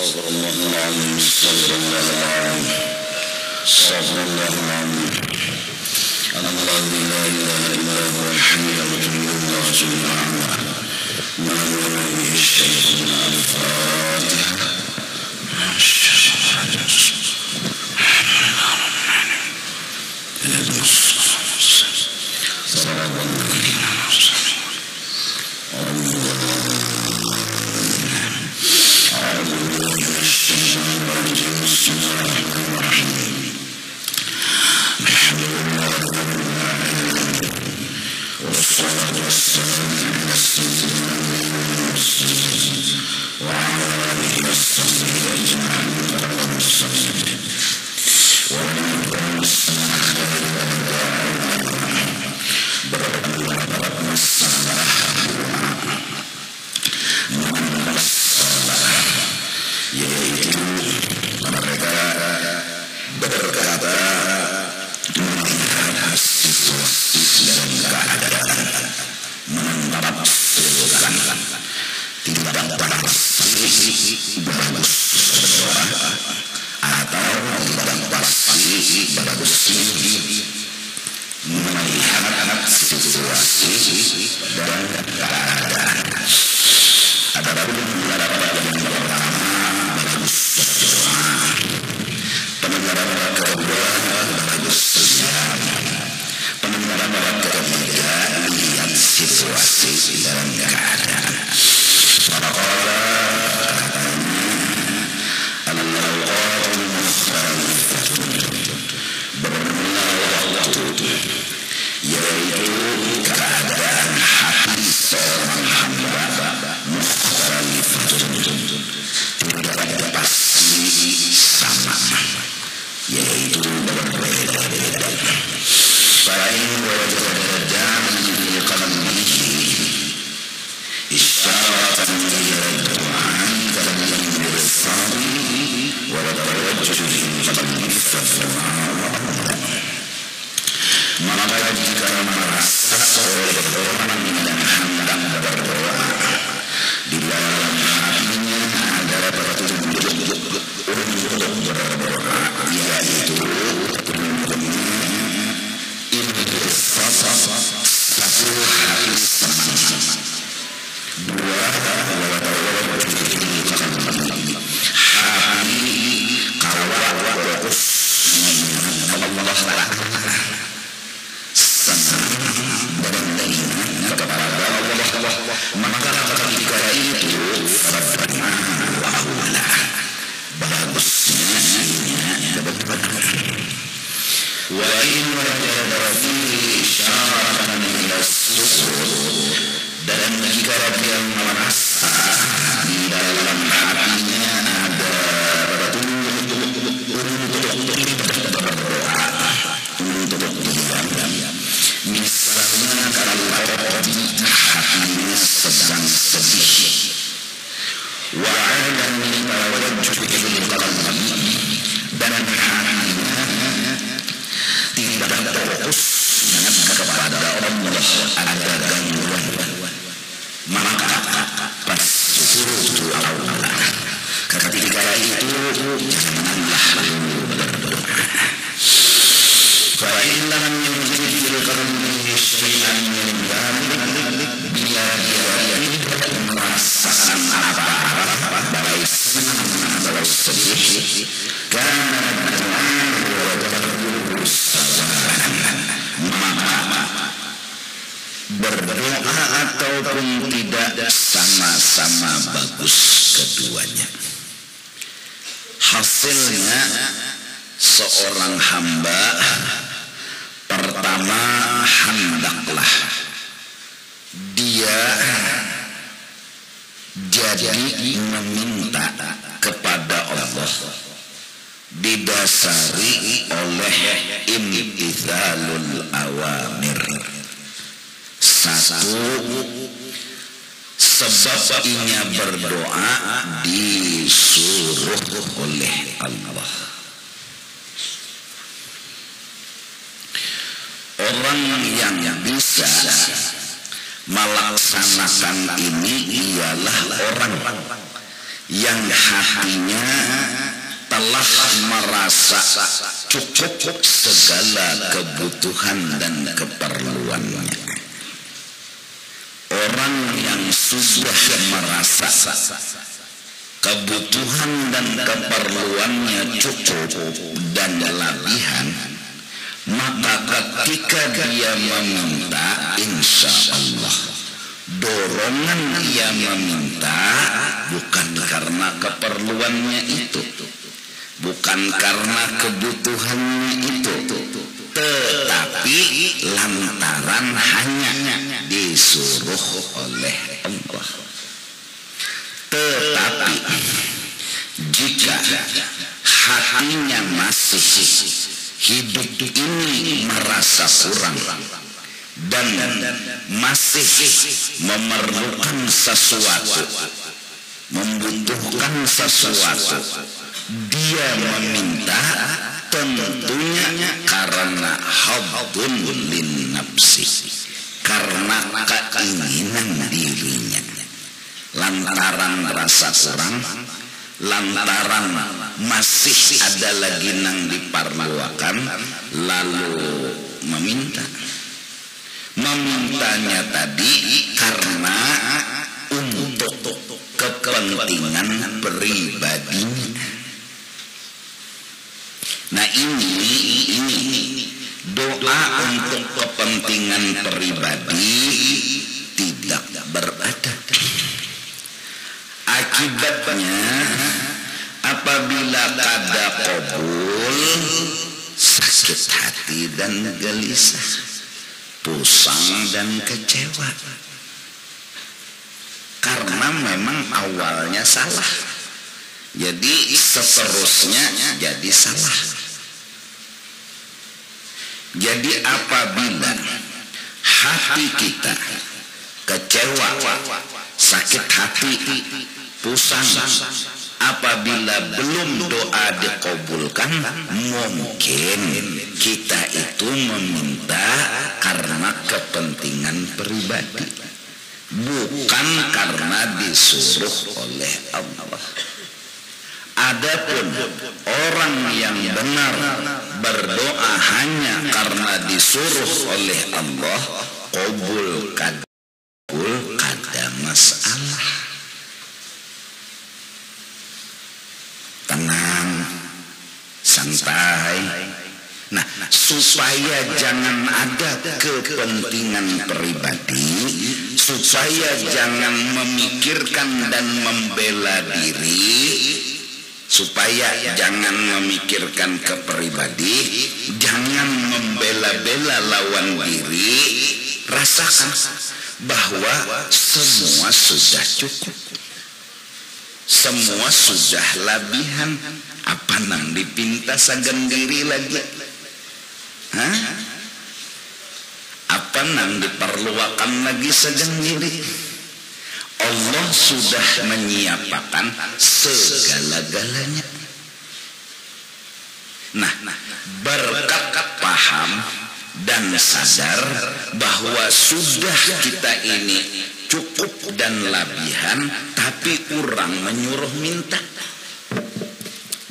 Astagfirullahaladzim. Astagfirullahaladzim. Astagfirullahaladzim. Alladzi la ilaha illa huwa al-hayyul qayyum la sharika lahu. Ma lahu bihi syai'un. Al-Fatihah. Berdoa ataupun tidak sama-sama bagus keduanya. Hasilnya seorang hamba pertama hendaklah dia jadi meminta kepada Allah didasari oleh imtithalul awamir. Satu, sebab ia berdoa disuruh oleh Allah. Orang yang bisa melaksanakan ini ialah orang yang hatinya telah merasa cukup segala kebutuhan dan keperluannya. Orang yang sudah merasa kebutuhan dan keperluannya cukup dan lebihan, maka ketika dia meminta, insya Allah dorongan dia meminta bukan karena keperluannya itu, bukan karena kebutuhannya itu, tetapi lantaran hanya disuruh oleh Allah. Tetapi jika hatinya masih hidup ini merasa kurang dan masih memerlukan sesuatu, membutuhkan sesuatu, dia meminta tentunya karena haddun lin nafsi, karena keinginan dirinya, lantaran rasa kurang, lantaran masih ada lagi yang diperlukan, lalu memintanya tadi karena untuk kepentingan pribadinya. Nah ini doa untuk kepentingan pribadi tidak beradab. Akibatnya apabila kada qabul, sakit hati dan gelisah, pusing dan kecewa, karena memang awalnya salah, jadi seterusnya jadi salah. Jadi apabila hati kita kecewa, sakit hati, pusing, apabila belum doa dikabulkan, mungkin kita itu meminta karena kepentingan pribadi, bukan karena disuruh oleh Allah. Adapun orang yang benar berdoa hanya karena disuruh oleh Allah, qabul kada masalah. Tenang, santai. Nah, supaya jangan ada kepentingan pribadi, supaya jangan memikirkan dan membela diri, supaya jangan memikirkan ke pribadi, jangan membela-bela lawan diri, rasakan bahwa semua sudah cukup, semua sudah labihan. Apa nang dipinta sagan diri lagi? Hah? Apa nang diperluakan lagi sagan diri? Allah sudah menyiapkan segala-galanya. Nah, berkat paham dan sadar bahwa sudah kita ini cukup dan labihan, tapi kurang menyuruh minta.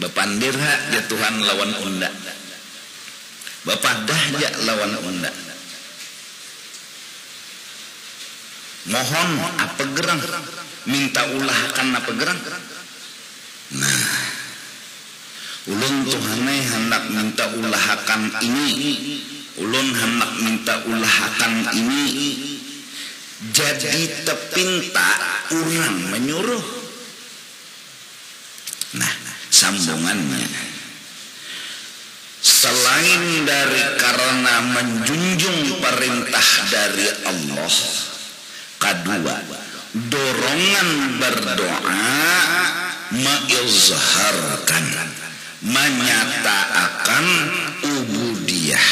Bapak dirha ya Tuhan lawan unda, Bapak dahja lawan unda. Mohon apa gerang, minta ulahkan apa gerang. Nah, ulun Tuhanai hendak minta ulahkan ini, ulun hendak minta ulahkan ini, jadi tepinta orang menyuruh. Nah, sambungannya, selain dari karena menjunjung perintah dari Allah, kedua, dorongan berdoa mengizharkan, menyatakan ubudiyah,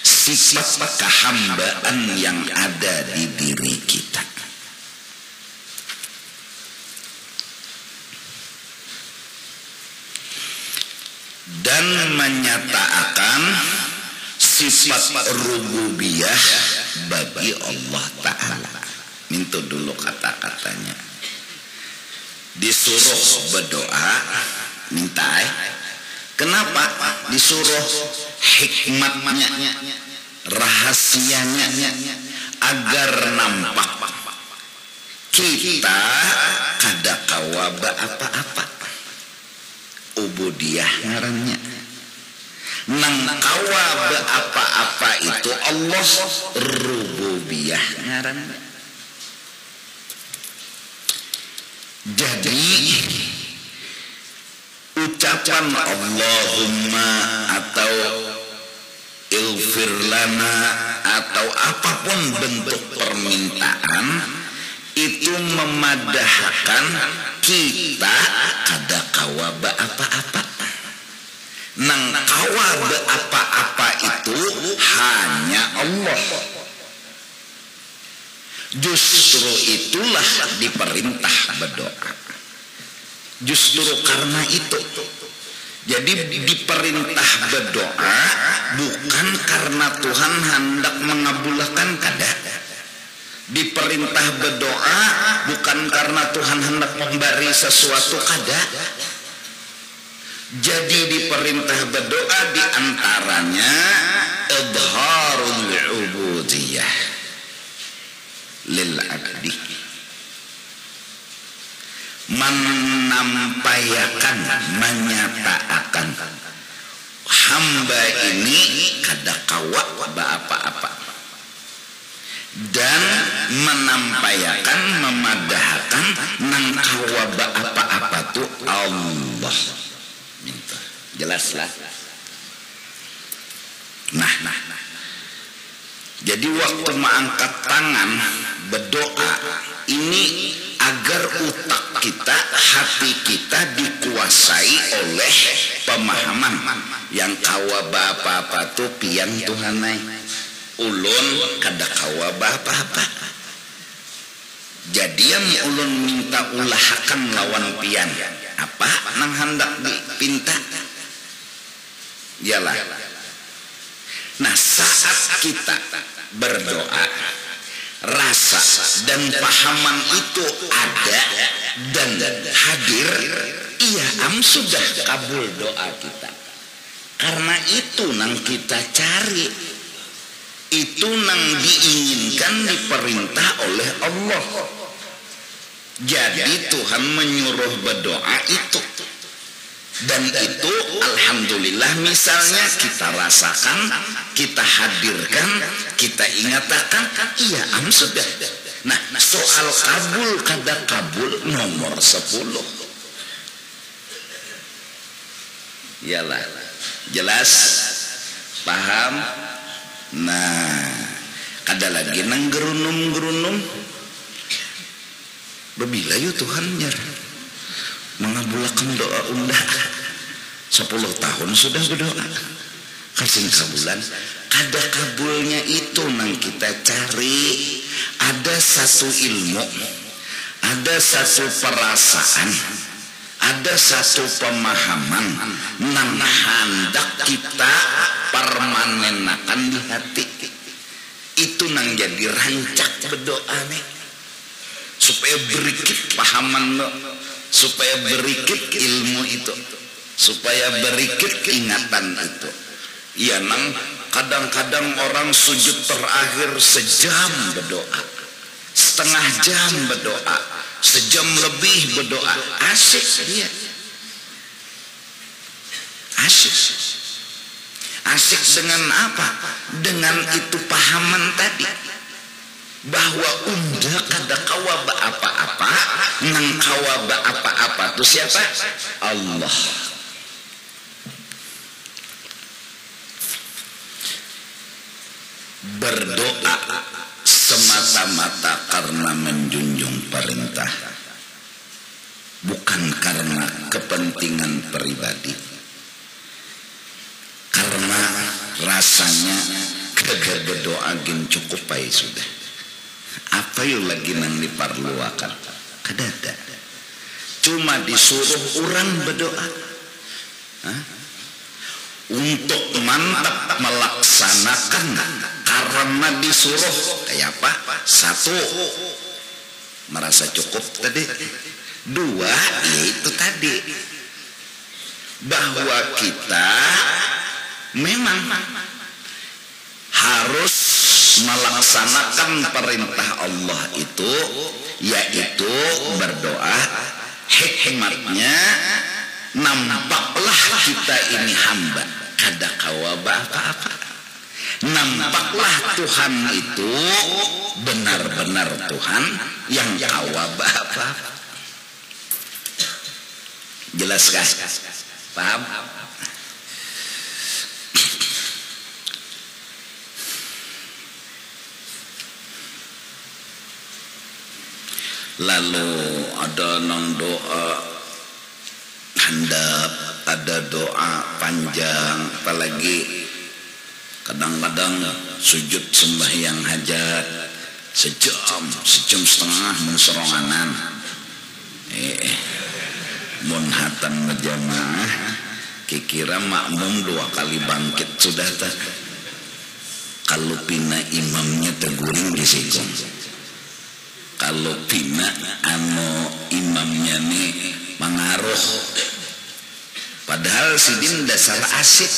sifat kehambaan yang ada di diri kita. Dan menyatakan sifat rububiyah bagi Allah Ta'ala. Minta dulu kata-katanya. disuruh berdoa minta. Kenapa disuruh? Hikmatnya, rahasianya agar nampak kita kada kawaba apa-apa. Ubudiyah ngarannya. Nang kawaba apa-apa itu Allah, rububiyah ngarannya. Jadi ucapan Allahumma atau ighfir lana atau apapun bentuk permintaan itu memadahkan kita kada kawaba apa-apa. Nang kawaba apa-apa itu hanya Allah. Justru itulah diperintah berdoa. Justru karena itu. Jadi diperintah berdoa bukan karena Tuhan hendak mengabulkan kada. Diperintah berdoa bukan karena Tuhan hendak memberi sesuatu kada. Jadi diperintah berdoa diantaranya idharul ubudiyah lil abdi, menampayakan, menyatakan hamba ini kada kawa apa-apa, dan menampayakan, memadahkan nang kawa apa-apa tu Allah. Minta jelaslah. Nah, jadi waktu mengangkat tangan berdoa ini agar utak kita, hati kita dikuasai oleh pemahaman yang kawaba apa-apa tuh pian Tuhanai. Ulun kada kawaba apa-apa. Jadi yang ulun minta ulahakan lawan pian apa nang hendak dipinta. Yalah. Nah, saat kita berdoa, rasa dan pahaman itu ada dan hadir, iya sudah kabul doa kita. Karena itu nang kita cari, itu nang diinginkan, diperintah oleh Allah. Jadi Tuhan menyuruh berdoa itu. Dan itu alhamdulillah misalnya kita rasakan, kita hadirkan, kita ingatakan, iya sudah. Nah, soal kabul kada kabul nomor 10. Iyalah, jelas, paham. Nah, kada lagi nang gerunum-gerunum. Berbila yuk Tuhan nyer mengabulkan doa undah 10 tahun sudah berdoa kasih kabulan. Kada kabulnya itu nang kita cari. Ada satu ilmu, ada satu perasaan, ada satu pemahaman nang hendak kita permanenakan di hati. Itu nang jadi rancak berdoa nih, supaya berikit pahaman lo, supaya berikit ilmu itu, supaya berikit ingatan itu. Ya nang kadang-kadang orang sujud terakhir sejam berdoa, setengah jam berdoa, sejam lebih berdoa, asyik dia, asyik dengan apa? Dengan itu pahaman tadi, bahwa unda kada kawaba apa-apa, nang kawaba apa-apa itu siapa? Allah. Berdoa semata-mata karena menjunjung perintah, bukan karena kepentingan pribadi. Karena rasanya kagak berdoa gin cukup aja sudah. Apa yuk lagi nang diperluakan? Kada ada. Cuma disuruh orang berdoa. Untuk mantap melaksanakan, karena disuruh kayak apa? Satu, merasa cukup tadi. Dua, yaitu tadi bahwa kita memang harus melaksanakan perintah Allah itu, yaitu berdoa. Hikmatnya nampaklah kita ini hamba kada kawaba apa-apa. Nampaklah Tuhan itu benar-benar Tuhan yang kawaba apa-apa. Jelas kah? Paham? Lalu ada nang doa handap, ada doa panjang, apalagi kadang-kadang sujud sembahyang hajat sejam setengah menseronganan. Mun hatam berjamaah kira makmum 2 kali bangkit sudah tak. Kalau pina imamnya teguring disikong, kalau pina imamnya nih mengaruh, padahal sidin dasar asik.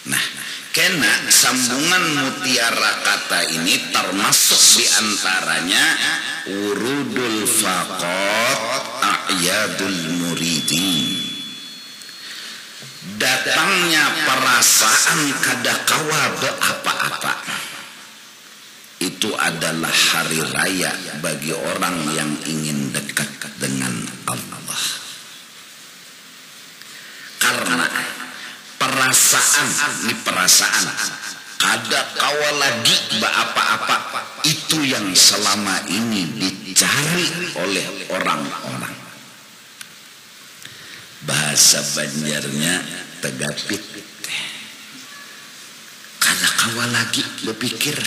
Nah, kena sambungan mutiara kata ini termasuk diantaranya urudul faqat a'yadul muridin. Datangnya perasaan kada kawa apa-apa itu adalah hari raya bagi orang yang ingin dekat dengan Allah. Karena perasaan kada kawa lagi apa-apa itu yang selama ini dicari oleh orang-orang. Bahasa Banjarnya tegapit, kada kawa lagi berpikir.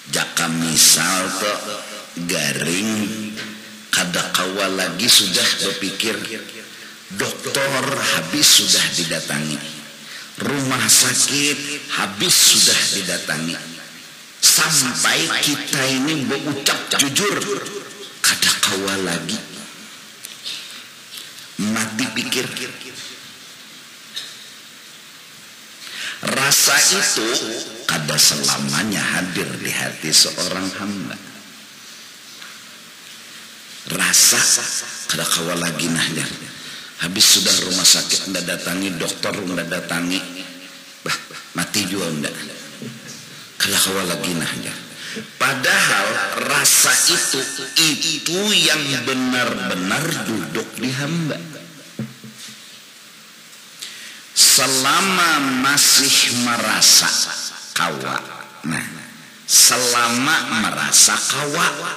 Jaka misal to garing kada kawa lagi sudah berpikir. Dokter habis sudah didatangi, rumah sakit habis sudah didatangi, sampai kita ini berucap jujur kada kawa lagi mati pikir. Rasa itu kada selamanya hadir di hati seorang hamba. Rasa kada kawa lagi nahjar. Habis sudah rumah sakit ndak datangi, dokter ndak datangi, mati juga ndak. Kada kawa lagi nahjar. Padahal rasa itu yang benar-benar duduk di hamba. Selama masih merasa kawa, nah selama merasa kawa,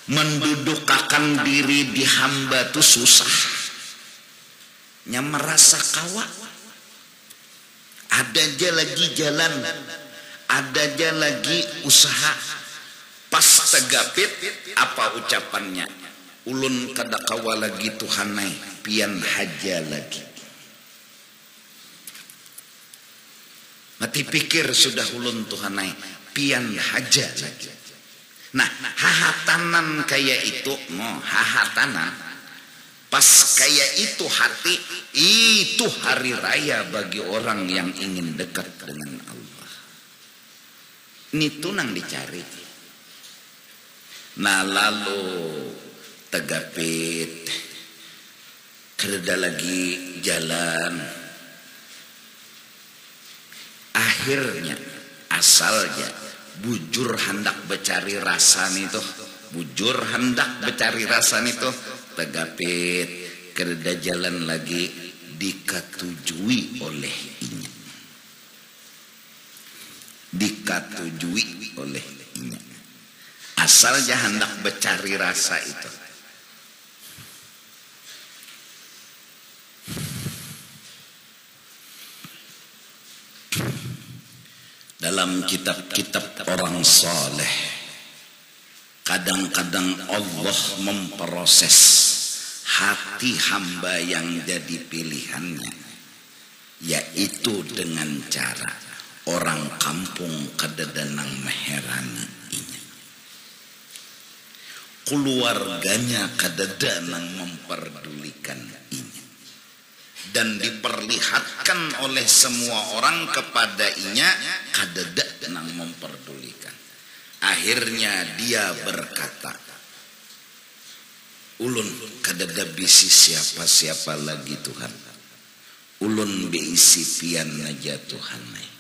mendudukkan diri di hamba itu susah. Nya merasa kawa, ada aja lagi jalan, ada aja lagi usaha. Pas tegapit apa ucapannya? Ulun kada kawa lagi Tuhanai, pian haja lagi. Mati pikir sudah ulun Tuhanai, pian haja lagi. Nah, hahatanan kayak itu, hahatanan pas kayak itu hati, itu hari raya bagi orang yang ingin dekat dengan Allah. Ini tunang dicari. Nah lalu tegapit, kereda lagi jalan. Akhirnya asalnya bujur hendak becari rasa itu, bujur hendak becari rasa itu, tegapit kereda jalan lagi dikatujui oleh inya, dikatujui oleh inya. Asalnya hendak becari rasa itu. Dalam kitab-kitab orang soleh, kadang-kadang Allah memproses hati hamba yang jadi pilihannya, yaitu dengan cara orang kampung kededenang meherani ini. keluarganya kadada nang memperdulikan inya, dan diperlihatkan oleh semua orang kepada inya kadada nang memperdulikan. Akhirnya dia berkata, ulun kadada bisi siapa-siapa lagi Tuhan, ulun beisi pian aja Tuhan.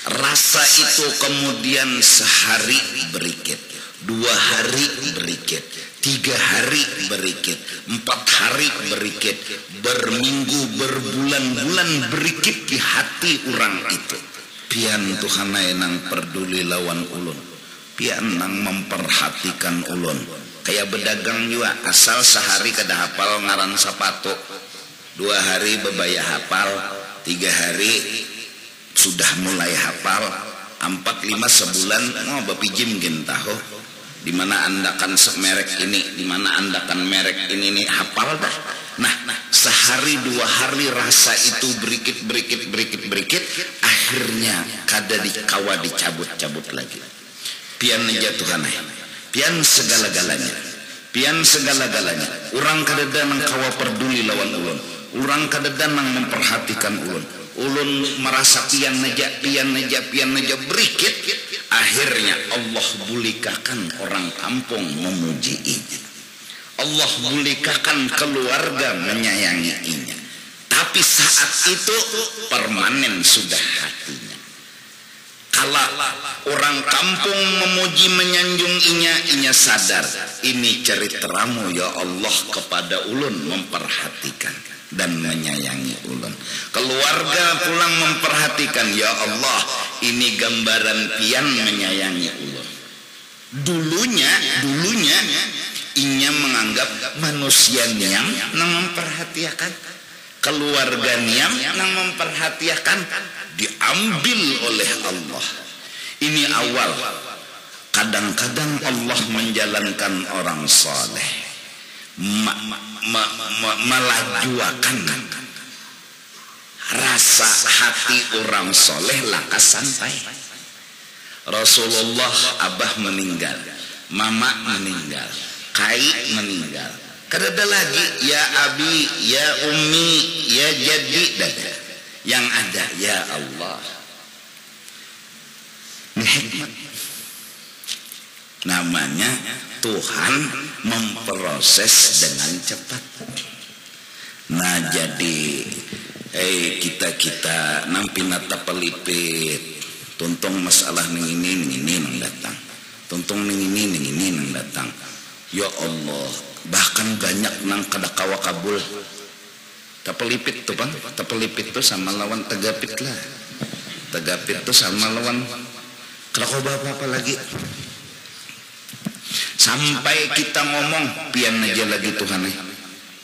Rasa itu kemudian sehari berikit, 2 hari berikit, 3 hari berikit, 4 hari berikit, berminggu, berbulan-bulan berikit di hati orang itu. Pian Tuhan nang peduli lawan ulun, pian nang memperhatikan ulun. Kayak bedagang juga, asal sehari kada hafal ngaran sepatu, 2 hari bebaya hafal, 3 hari sudah mulai hafal, 4-5 sebulan mau bapijim gen tahu di mana andakan merek ini, di mana andakan merek ini nih hafal dah. Nah, sehari 2 hari rasa itu berikit, akhirnya kada dikawa dicabut lagi. Pian jatuhanai, pian segala-galanya, orang kadada nang kawa peduli lawan ulun, orang kadada nang memperhatikan ulun. Ulun merasa pian aja berikit, akhirnya Allah bulikakan orang kampung memuji inya, Allah bulikakan keluarga menyayangi inya. Tapi saat itu permanen sudah hatinya. Kalau orang kampung memuji menyanjung inya sadar ini ceritamu ya Allah kepada ulun, memperhatikan dan menyayangi ulun. Keluarga pulang memperhatikan, ya Allah ini gambaran pian menyayangi ulun. Dulunya inya menganggap manusia niang nang memperhatikan, keluarga niang nang memperhatikan, diambil oleh Allah. Ini awal. Kadang-kadang Allah menjalankan orang saleh, melajuakan rasa hati orang soleh lakas sampai. Rasulullah abah meninggal, mama meninggal, kai meninggal, kadada lagi ya abi, ya ummi, ya jadi dada. Yang ada ya Allah. Ini hikmat. Namanya Tuhan memproses dengan cepat. Nah jadi kita nampi nata pelipit, tuntung masalah ning ini nang datang, tuntung ning ini nang datang. Ya Allah, bahkan banyak nang kada kawa kabul. Tapelipit tuh bang, tapelipit tuh sama lawan tegapit lah. Tegapit tuh sama lawan kada kau apa lagi. Sampai kita ngomong pian aja lagi Tuhan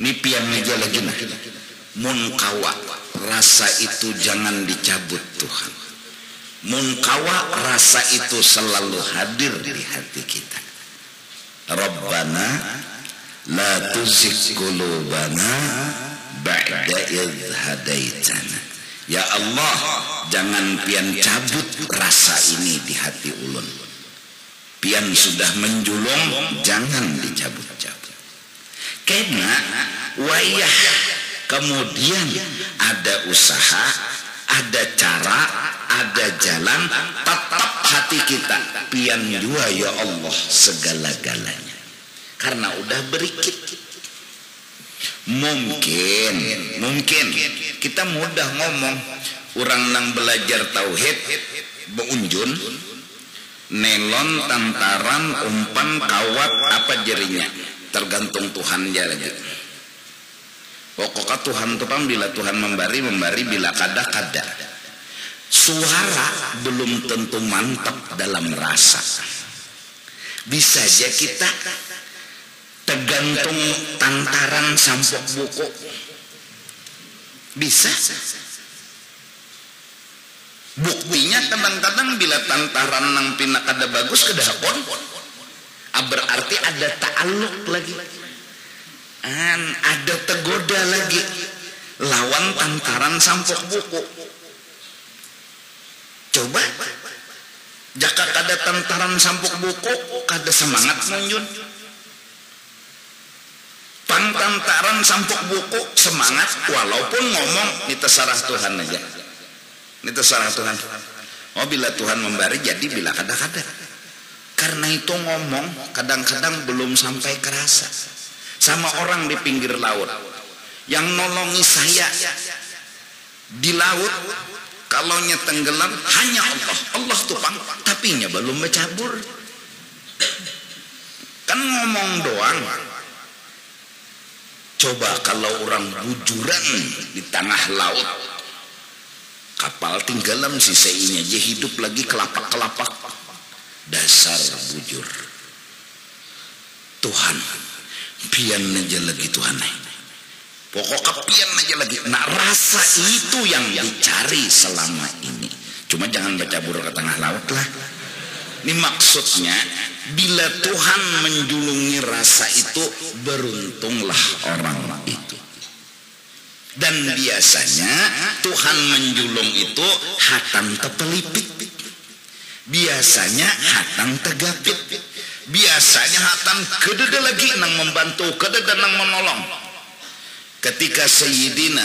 ini pian aja lagi nah. Mun kawa rasa itu jangan dicabut Tuhan. Mun kawa rasa itu selalu hadir di hati kita. Rabbana la tuzigh qulubana ba'da idh hadaitana. Ya Allah, jangan pian cabut rasa ini di hati ulun. Pian sudah menjulung, jangan dicabut-cabut. Karena wayah kemudian ada usaha, ada cara, ada jalan, tetap hati kita pian jua ya Allah segala-galanya. Karena udah berikit. Mungkin kita mudah ngomong, orang nang belajar tauhid beunjun nelon tantaran umpan kawat apa jerinya tergantung Tuhan ya lagi. Pokoknya Tuhan tuh bila Tuhan memberi, bila kada. Suara belum tentu mantap dalam rasa. Bisa aja kita tergantung tantaran sampok buku. Bisa. Buktinya kadang-kadang bila tantaran nang pina kada bagus kada hapon, berarti ada ta'aluk lagi, ada tergoda lagi lawan tantaran sampok buku. Coba jaka kada tantaran sampuk buku kada semangat munjun. Pangtantaran sampuk buku semangat walaupun ngomong ini terserah Tuhan aja. Ini terserah Tuhan. Oh bila Tuhan memberi jadi bila kada-kada. Karena itu ngomong kadang-kadang belum sampai kerasa. Sama orang di pinggir laut yang nolongi saya di laut, kalau nya tenggelam hanya Allah. Allah tupang tapi nya belum bercabur. Kan ngomong doang. Coba kalau orang bujuran di tengah laut, kapal tenggelam sisainya aja hidup lagi kelapak-kelapak. Dasar bujur. Tuhan pian aja lagi Tuhan. Pokoknya pian aja lagi. Nah rasa itu yang dicari selama ini. Cuma jangan bercabur ke tengah laut lah. Ini maksudnya bila Tuhan menjulungi rasa itu, beruntunglah orang itu. Dan biasanya Tuhan menjulung itu hatam tepelipit, biasanya hatam tegapit, biasanya hatam kedede lagi nang membantu, kedede nang menolong. Ketika Sayyidina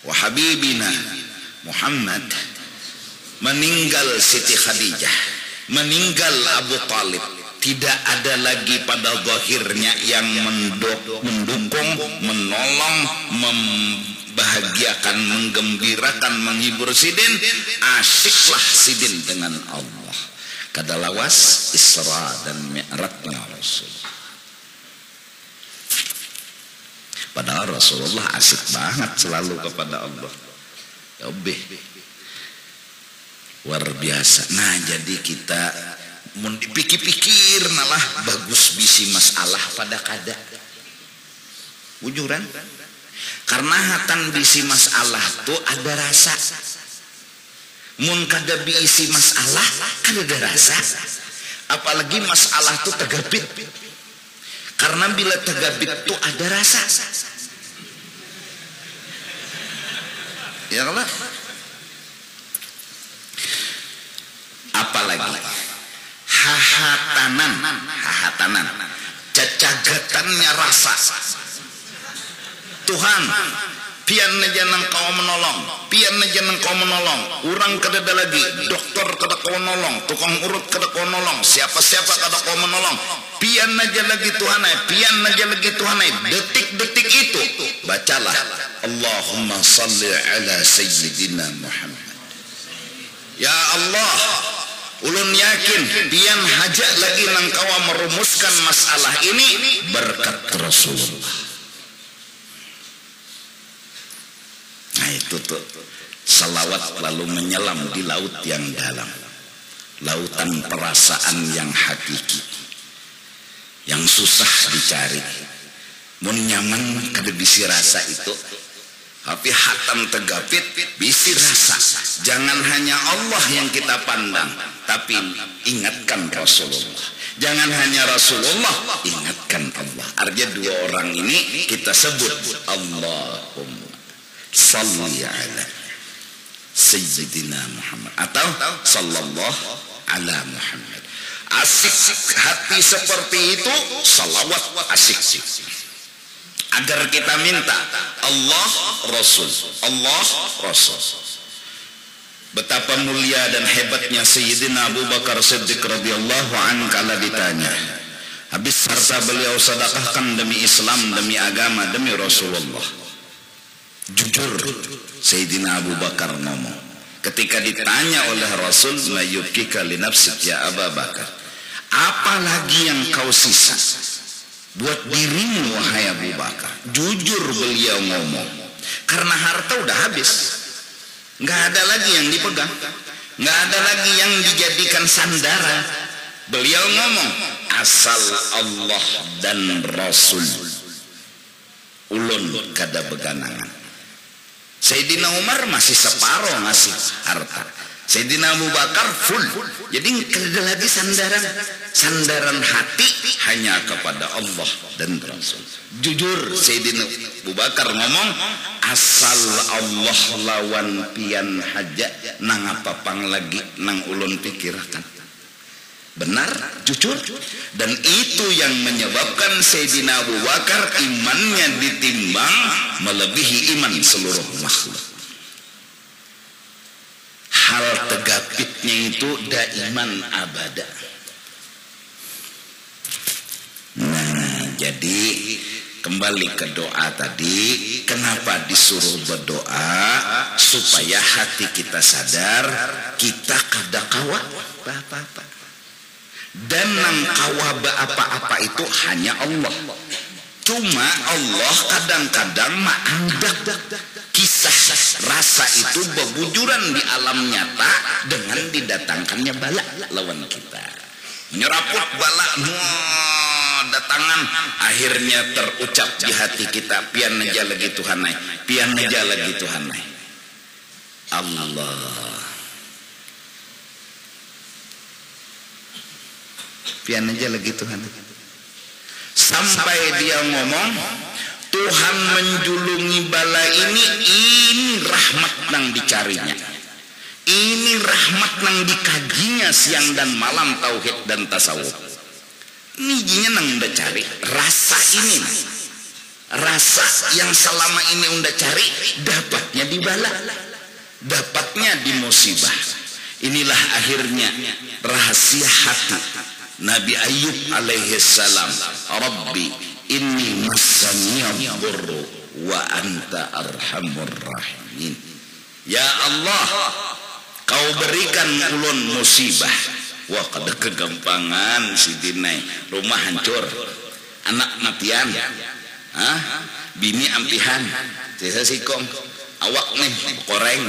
wa Habibina Muhammad meninggal Siti Khadijah, meninggal Abu Talib, tidak ada lagi pada zahirnya yang mendukung, menolong, membahagiakan, menggembirakan, menghibur Sidin. Asyiklah Sidin dengan Allah. Kadalawas Isra dan Mi'rajnya Rasul. Padahal Rasulullah asik banget selalu kepada Allah. Ya luar biasa. Nah jadi kita mun dipikir-pikir nalah bagus bisi masalah pada kada wujuran. Karena hatan bisi masalah tuh ada rasa. Mun kada bisi masalah kada ada rasa. Apalagi masalah tuh tegapit. Karena bila tegapit tuh ada rasa. Ya kalau apalagi hahatanan cacagatannya rasa. Tuhan pian aja nang kau menolong, pian aja nang kau menolong. Urang kada lagi, dokter kada kau menolong, tukang urut kada kau menolong, siapa-siapa kada kau menolong. Pian aja lagi Tuhan, pian aja lagi Tuhan. Detik-detik itu bacalah Allahumma salli ala Sayyidina Muhammad. Ya Allah, ulun yakin pian hajat lagi nang kawa merumuskan masalah ini berkat Rasulullah. Nah itu tuh salawat lalu menyelam di laut yang dalam, lautan perasaan yang hakiki, yang susah dicari. Mun nyaman kada bisi rasa itu, tapi hatam tegapit bisi rasa. Jangan hanya Allah yang kita pandang, tapi ingatkan Rasulullah. Jangan hanya Rasulullah, ingatkan Allah. Artinya dua orang ini kita sebut Allahumma salli ala Sayyidina Muhammad atau sallallahu ala Muhammad. Asik hati seperti itu, salawat asik. Agar kita minta Allah Rasul, Allah Rasul. Betapa mulia dan hebatnya Sayyidina Abu Bakar Siddiq radhiyallahu anhu kala ditanya, habis harta beliau sedekahkan demi Islam, demi agama, demi Rasulullah. Jujur Sayyidina Abu Bakar ngomong ketika ditanya oleh Rasul, ma yubkika li nafsik ya Abu Bakar, apalagi yang kau sisa buat dirimu wahai Abu Bakar? Jujur beliau ngomong, karena harta udah habis, nggak ada lagi yang dipegang, nggak ada lagi yang dijadikan sandaran. Beliau ngomong asal Allah dan Rasul ulun kada beganangan. Sayyidina Umar masih separuh ngasih harta, Sayyidina Abu Bakar full. Jadi tidak lagi sandaran hati hanya kepada Allah dan Rasul. Jujur Sayyidina Abu Bakar ngomong, asal Allah lawan pian haja nang apa pang lagi nang ulun pikirkan. Benar, jujur. Dan itu yang menyebabkan Sayyidina Abu Bakar imannya ditimbang melebihi iman seluruh makhluk. Hal tegapitnya itu daiman abada. Nah, jadi kembali ke doa tadi, kenapa disuruh berdoa? Supaya hati kita sadar kita kada kawa apa-apa. Dan nang kawa apa-apa itu hanya Allah. Cuma Allah kadang-kadang menganggap kisah rasa itu bebujuran di alam nyata dengan didatangkannya bala lawan kita. Nyeraput bala datangan, akhirnya terucap di hati kita, pian aja lagi Tuhanai, pian aja lagi Tuhanai. Allah. Pian aja lagi Tuhanai. Sampai dia ngomong, Tuhan menjulungi bala ini rahmat nang dicarinya. Ini rahmat nang dikajinya siang dan malam tauhid dan tasawuf. Nijinya nang udah cari rasa ini, rasa yang selama ini udah cari dapatnya di bala, dapatnya di musibah. Inilah akhirnya rahasia hati Nabi Ayub alaihi salam. Rabbi inni massani ad-durru wa anta arhamur rahimin. Ya Allah, kau berikan ulun musibah. Wah, kada kegampangan si Dinai. Rumah hancur, anak matian, bini ampihan, sisa sikong, awak nih koreng.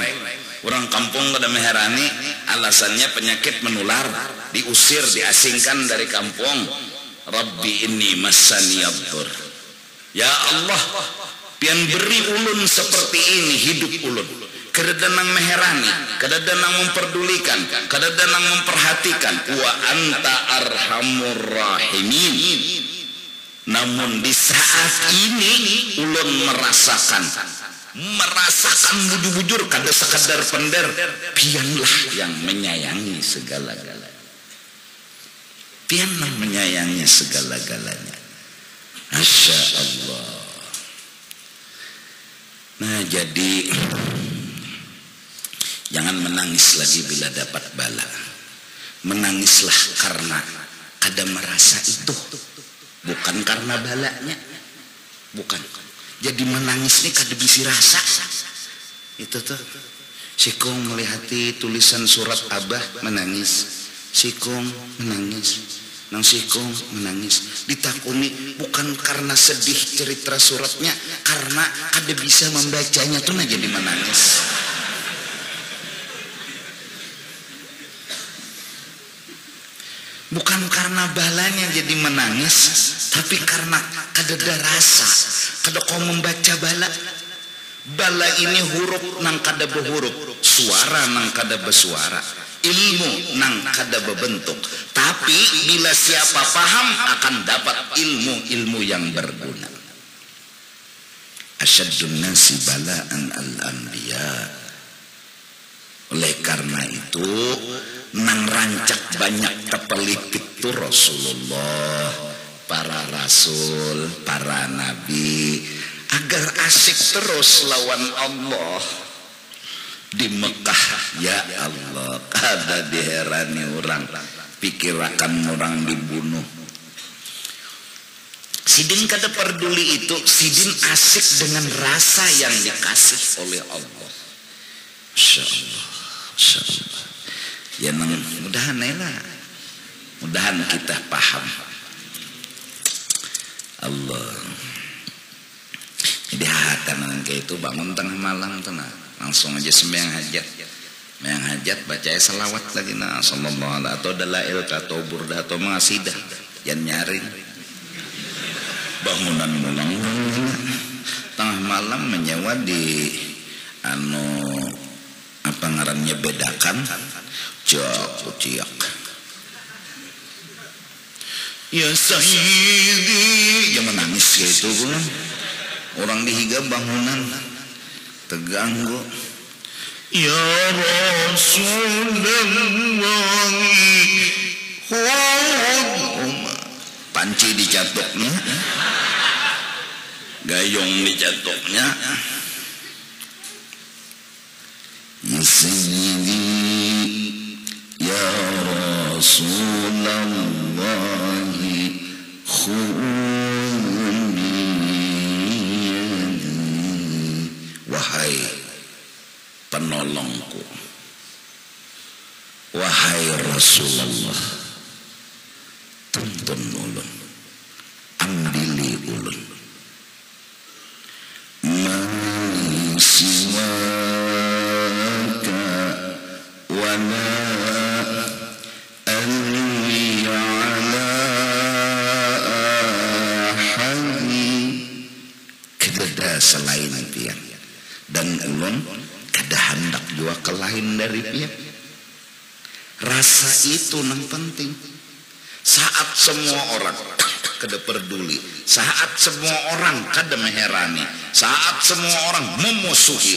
Orang kampung kada meherani, alasannya penyakit menular, diusir, diasingkan dari kampung. Rabbi inni massani ad-dur. Ya Allah, pian beri ulun seperti ini hidup ulun. Kada danang meherani, kada danang memperdulikan, kada danang memperhatikan. Wa anta arhamur rahimin. Namun di saat ini ulun merasakan bujur-bujur, kada sekadar pender, pianlah yang menyayangi segala-galanya. Pian yang menyayangi segala-galanya. Masya Allah. Nah, jadi jangan menangis lagi bila dapat bala. Menangislah karena kada merasa itu, bukan karena balanya. Bukan. Jadi menangis ini kada bisi rasa. Itu tuh. Sikung melihati tulisan surat Abah menangis. Sikung menangis. Nang sikung menangis. Ditakuni bukan karena sedih cerita suratnya, karena kada bisa membacanya tuh nah jadi menangis. Bukan karena balanya jadi menangis, tapi karena kada ada rasa, kada kau membaca bala. Bala ini huruf nang kada berhuruf, suara nang kada bersuara, ilmu nang kada berbentuk. Tapi bila siapa paham akan dapat ilmu-ilmu yang berguna. Asyaddun nasi bala'an al-anbiya. Oleh karena itu nang rancak banyak kepelipit itu Rasulullah, para rasul, para nabi, agar asik terus lawan Allah di Mekah. Ya Allah, kada diherani orang, pikirakan orang dibunuh. Sidin kada peduli itu, sidin asik dengan rasa yang dikasih oleh Allah. Masya Allah, Masya Allah. Ya nang mudahan lah, mudahan kita paham. Allah. Jadi hatan kayak itu bangun tengah malam tenang, langsung aja sembahyang hajat. Sembahyang hajat baca selawat lagi nah sallallahu alaihi atau dalail atau burdah atau mengasidah. Jangan nyaring. Bangunan mulang tengah malam menyewa di pangarannya bedakan cak ciak ya sayyidi jangan nangis gitu kan orang dihiga bangunan terganggu ya Rasulullah panci dicatoknya gayung dicatoknya ya sayyidi ya Rasulullah wahai penolongku wahai Rasulullah tuntun ulun ambili ulun siwaka wala alwi ala ahadi kededa selain pian dan ulun kada hendak jua kelain dari pian rasa itu nang penting saat semua orang kada peduli saat semua orang kada mengherani saat semua orang memusuhi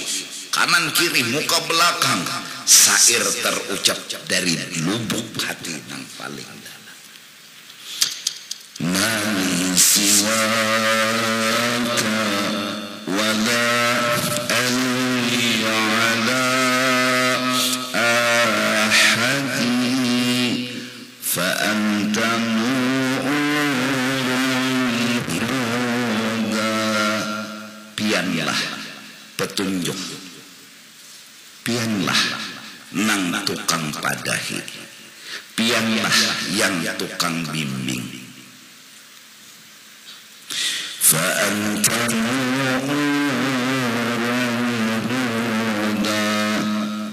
kanan kiri muka belakang syair terucap dari lubuk hati yang paling dalam man siwaka wala alwi ala ahadi fa anta pianlah petunjuk pianlah nang tukang padahi pianlah yang tukang bimbing fa anta mu'uda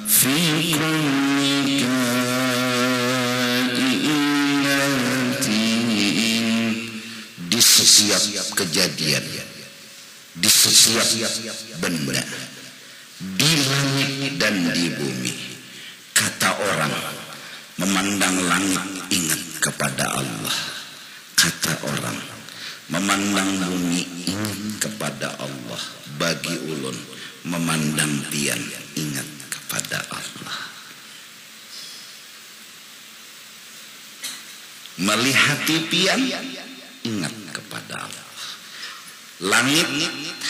fi kulli kainatin di setiap kejadian di setiap benda di langit dan di bumi kata orang memandang langit ingat kepada Allah kata orang memandang bumi ingat kepada Allah bagi ulun memandang pian ingat kepada Allah melihat pian ingat kepada Allah langit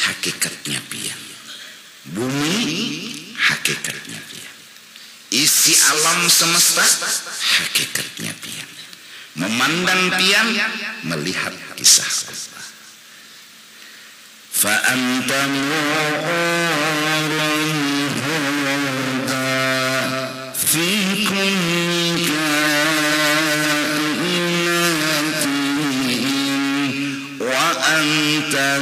hakikatnya pian bumi hakikatnya pian isi alam semesta hakikatnya pian memandang pian melihat kisah Allah fa anta mu'urun fi kulli kainatin wa anta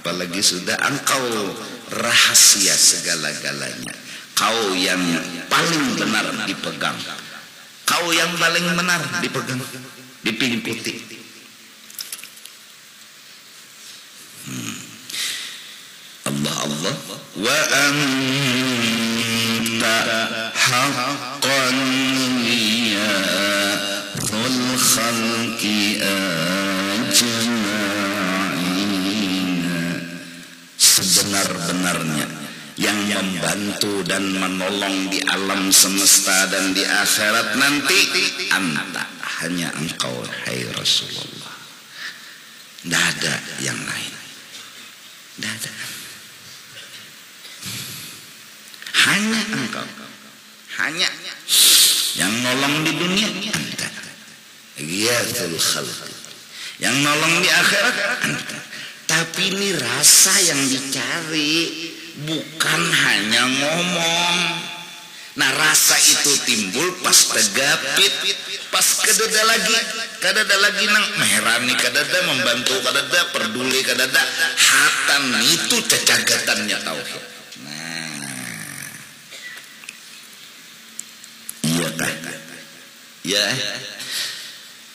apalagi sudah engkau rahasia segala-galanya kau yang paling benar dipegang kau yang paling benar dipegang dipingkuti Allah Allah wa anta haqqan ya dhul khalqi sebenar-benarnya yang membantu dan menolong di alam semesta dan di akhirat nanti anta hanya engkau hai Rasulullah tidak ada yang lain tidak ada hanya engkau hanya yang nolong di dunia anta ya dzul khalq yang nolong di akhirat anta. Tapi ini rasa yang dicari bukan hanya ngomong. Nah rasa itu timbul pas tegapit, pas kedada lagi nang meherani kadada, membantu kadada, peduli kadada, hatan itu cecagatannya tauhid. Nah, iya kan? Ya.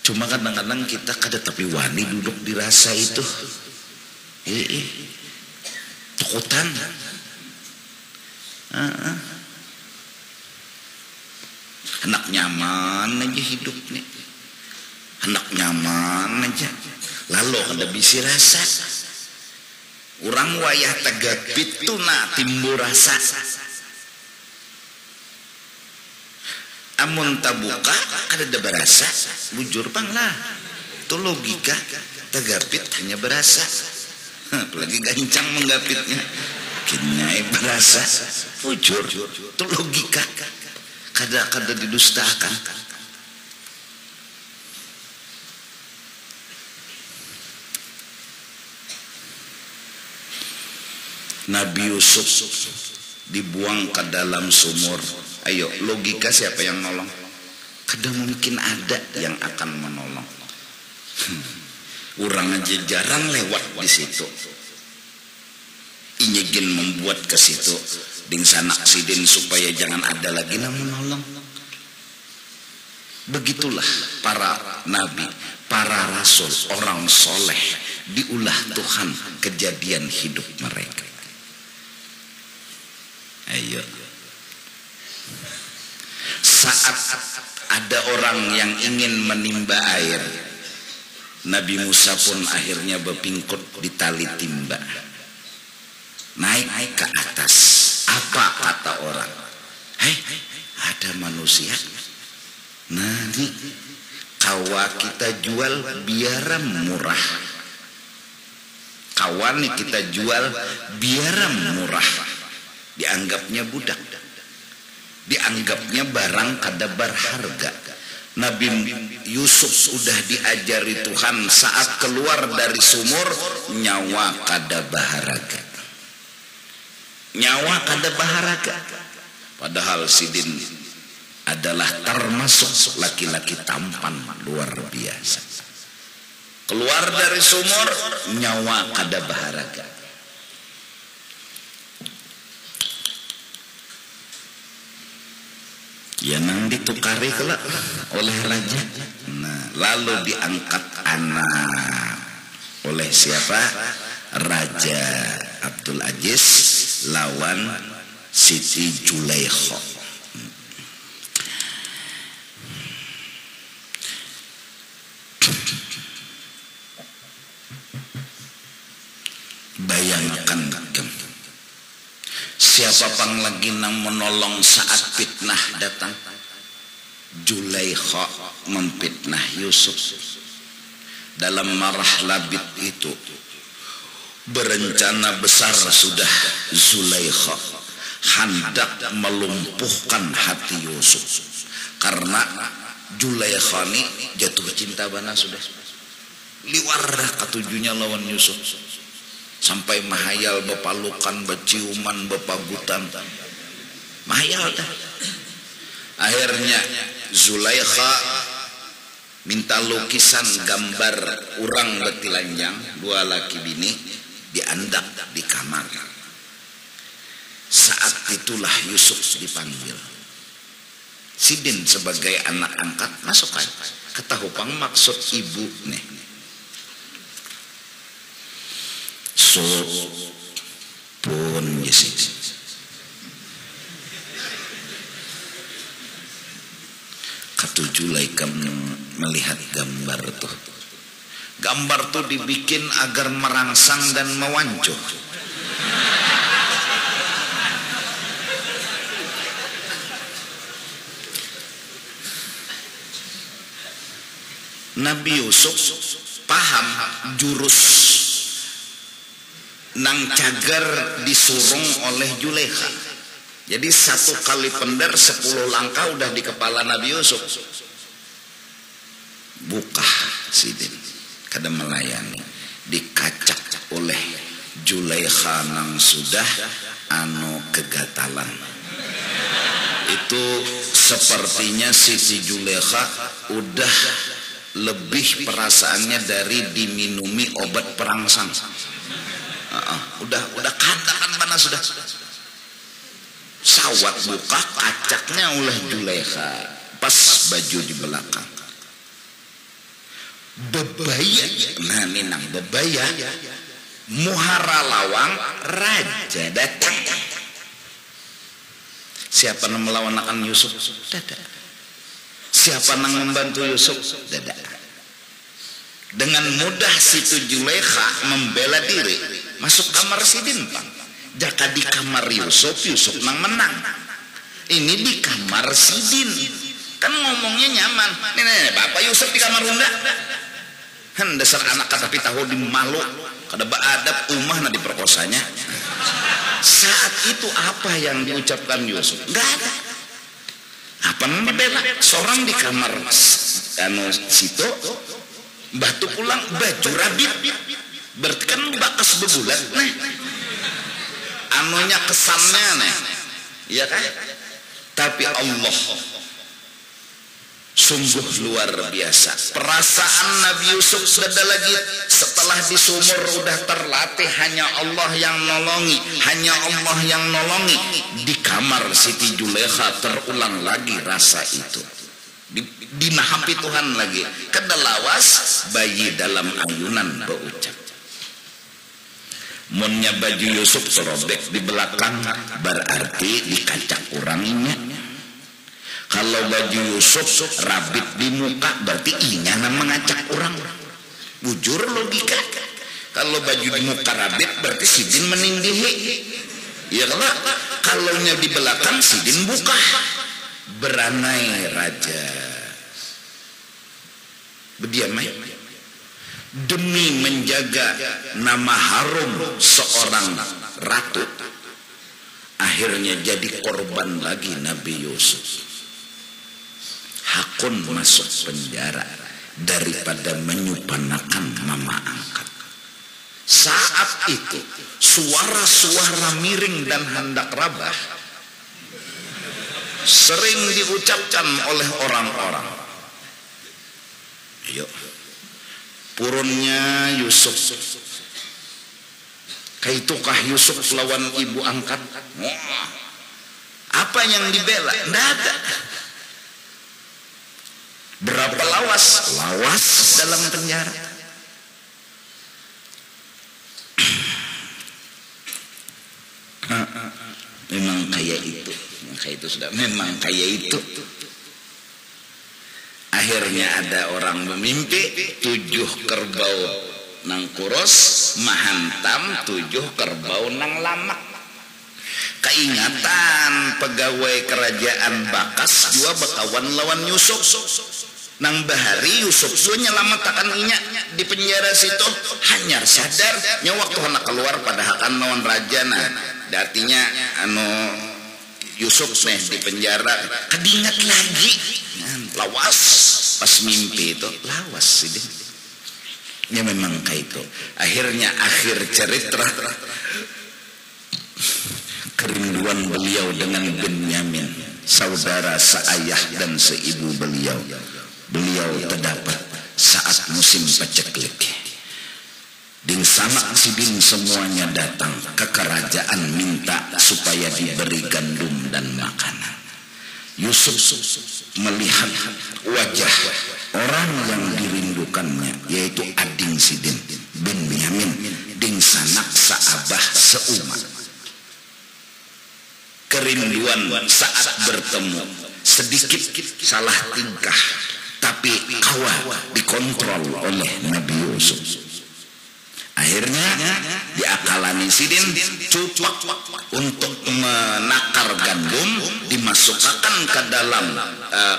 Cuma kadang-kadang kita kada tapi wani duduk dirasa itu. Takutan. Hendak nyaman aja hidup nih. Hendak nyaman aja. Lalu kada bisi rasa. Orang wayah tegapit tu na timbul rasa. Amun tabuka kada ada berasa. Bujur pang lah. Itu logika. Tegapit hanya berasa. Apalagi gancang menggapitnya. Kinyai berasa. Bujur. Itu logika. Kada didustakan. Nabi Yusuf dibuang ke dalam sumur. Ayo, logika siapa yang nolong? Kada mungkin ada yang akan menolong. Orang aja jarang lewat di situ. Inyegin membuat ke situ ding sanak sidin supaya jangan ada lagi yang menolong. Begitulah para nabi, para rasul, orang soleh diulah Tuhan kejadian hidup mereka. Ayo. Saat ada orang yang ingin menimba air, Nabi Musa pun akhirnya berpingkut di tali timba. Naik ke atas. Apa kata orang? Hei, ada manusia. Nah, nih, kawa kita jual biara murah. Kawan nih kita jual biara murah. Dianggapnya budak, dianggapnya barang kada berharga. Nabi Yusuf sudah diajari Tuhan saat keluar dari sumur, nyawa kada berharga, nyawa kada berharga. Padahal Sidin adalah termasuk laki-laki tampan luar biasa. Keluar dari sumur, nyawa kada berharga. Ya nang ditukari kelak oleh raja. Nah, lalu diangkat anak oleh siapa? Raja Abdul Aziz lawan Siti Zulaikha. Bayangkan siapa pang lagi nang menolong saat fitnah datang. Zulaikha memfitnah Yusuf. Dalam marah labid itu berencana besar sudah Zulaikha hendak melumpuhkan hati Yusuf. Karena Zulaikha ini jatuh cinta bana sudah. Liwar ketujuhnya lawan Yusuf. Sampai mahayal bepalukan, beciuman, bepagutan. Mahayal dah. Akhirnya Zulaikha minta lukisan gambar urang betilanjang, dua laki bini diandak di kamar. Saat itulah Yusuf dipanggil. Sidin sebagai anak angkat masuk kan. Ketahupang maksud ibu nih. So pun Yesus. Ketujuh laikam melihat gambar tuh. Gambar tuh dibikin agar merangsang dan mewancuh. Nabi Yusuf paham jurus nang cagar disurung oleh Zulaikha. Jadi satu kali pendar 10 langkah udah di kepala Nabi Yusuf. Buka Sidin kada melayani, dikacak oleh Zulaikha nang sudah kegatalan. Itu sepertinya Siti Zulaikha udah lebih perasaannya dari diminumi obat perangsang. Udah katakan mana sudah. Sawat buka kacaknya oleh Zulaikha pas baju di belakang. bebaya. Nah minang bebaya muhara lawang raja datang. Siapa yang melawan Yusuf? Dada. Siapa yang membantu Yusuf? Dada. Dengan mudah situ Zulaikha membela diri masuk kamar Sidin Pak. Jaka di kamar Yusuf nang menang. Ini di kamar Sidin. Kan ngomongnya nyaman. Nih Bapak Yusuf di kamar Bunda. Dasar anak kata tahu di malu. Kada beadab umah na diperkosanya. Saat itu apa yang diucapkan Yusuf? Enggak ada. Apa yang dibela? Seorang di kamar situ batu pulang baju rabit. Berarti kan bakas bebulan. Nah, anunya kesannya nih. Iya kan? Tapi Allah sungguh luar biasa. Perasaan Nabi Yusuf sudah lagi setelah di sumur udah terlatih hanya Allah yang nolongi, hanya Allah yang nolongi. Di kamar Siti Zulaikha terulang lagi rasa itu. Dinahapi Tuhan lagi. Kedalawas bayi dalam ayunan berucap. Munnya baju Yusuf serobek di belakang berarti dikacak orangnya. Kalau baju Yusuf rabit di muka berarti ingana mengacak orang. Bujur logika. Kalau baju di muka rabit berarti Sidin meninggihi. Ya kalau di belakang Sidin buka. Beranai raja. Berdiamai. Demi menjaga nama harum seorang ratu. Akhirnya jadi korban lagi Nabi Yusuf. Hakun masuk penjara daripada menyupanakan mama angkat. Saat itu suara-suara miring dan hendak rabah sering diucapkan oleh orang-orang. Ayo, purunnya Yusuf. Kaitukah Yusuf lawan ibu angkat? Apa yang dibela? Tidak ada. Berapa lawas dalam penjara. Memang kayak itu. Memang kayak itu. Akhirnya ada orang memimpi 7 kerbau nang kuros mahantam 7 kerbau nang lamak. Keingatan pegawai kerajaan Bakas juga bakawan lawan Yusuf. Nang bahari Yusuf juga nyelamatakan inya di penjara situ. Hanyar sadar nya waktu anak keluar pada hakan lawan raja. Nah artinya Yusuf nih di penjara kedingat lagi. Lawas pas mimpi itu lawas sih. Ya memang kayak itu. Akhirnya akhir cerita kerinduan beliau dengan Benyamin, saudara seayah dan seibu beliau. Beliau terdapat saat musim paceklik. Ding sanak Sidin semuanya datang ke kerajaan minta supaya diberi gandum dan makanan. Yusuf melihat wajah orang yang dirindukannya, yaitu ading Sidin, Benyamin, ding sanak saabah seumat. Kerinduan saat bertemu, sedikit salah tingkah, tapi kawah dikontrol oleh Nabi Yusuf. Akhirnya diakalani Sidin cupak untuk menakar gandum, dimasukkan ke dalam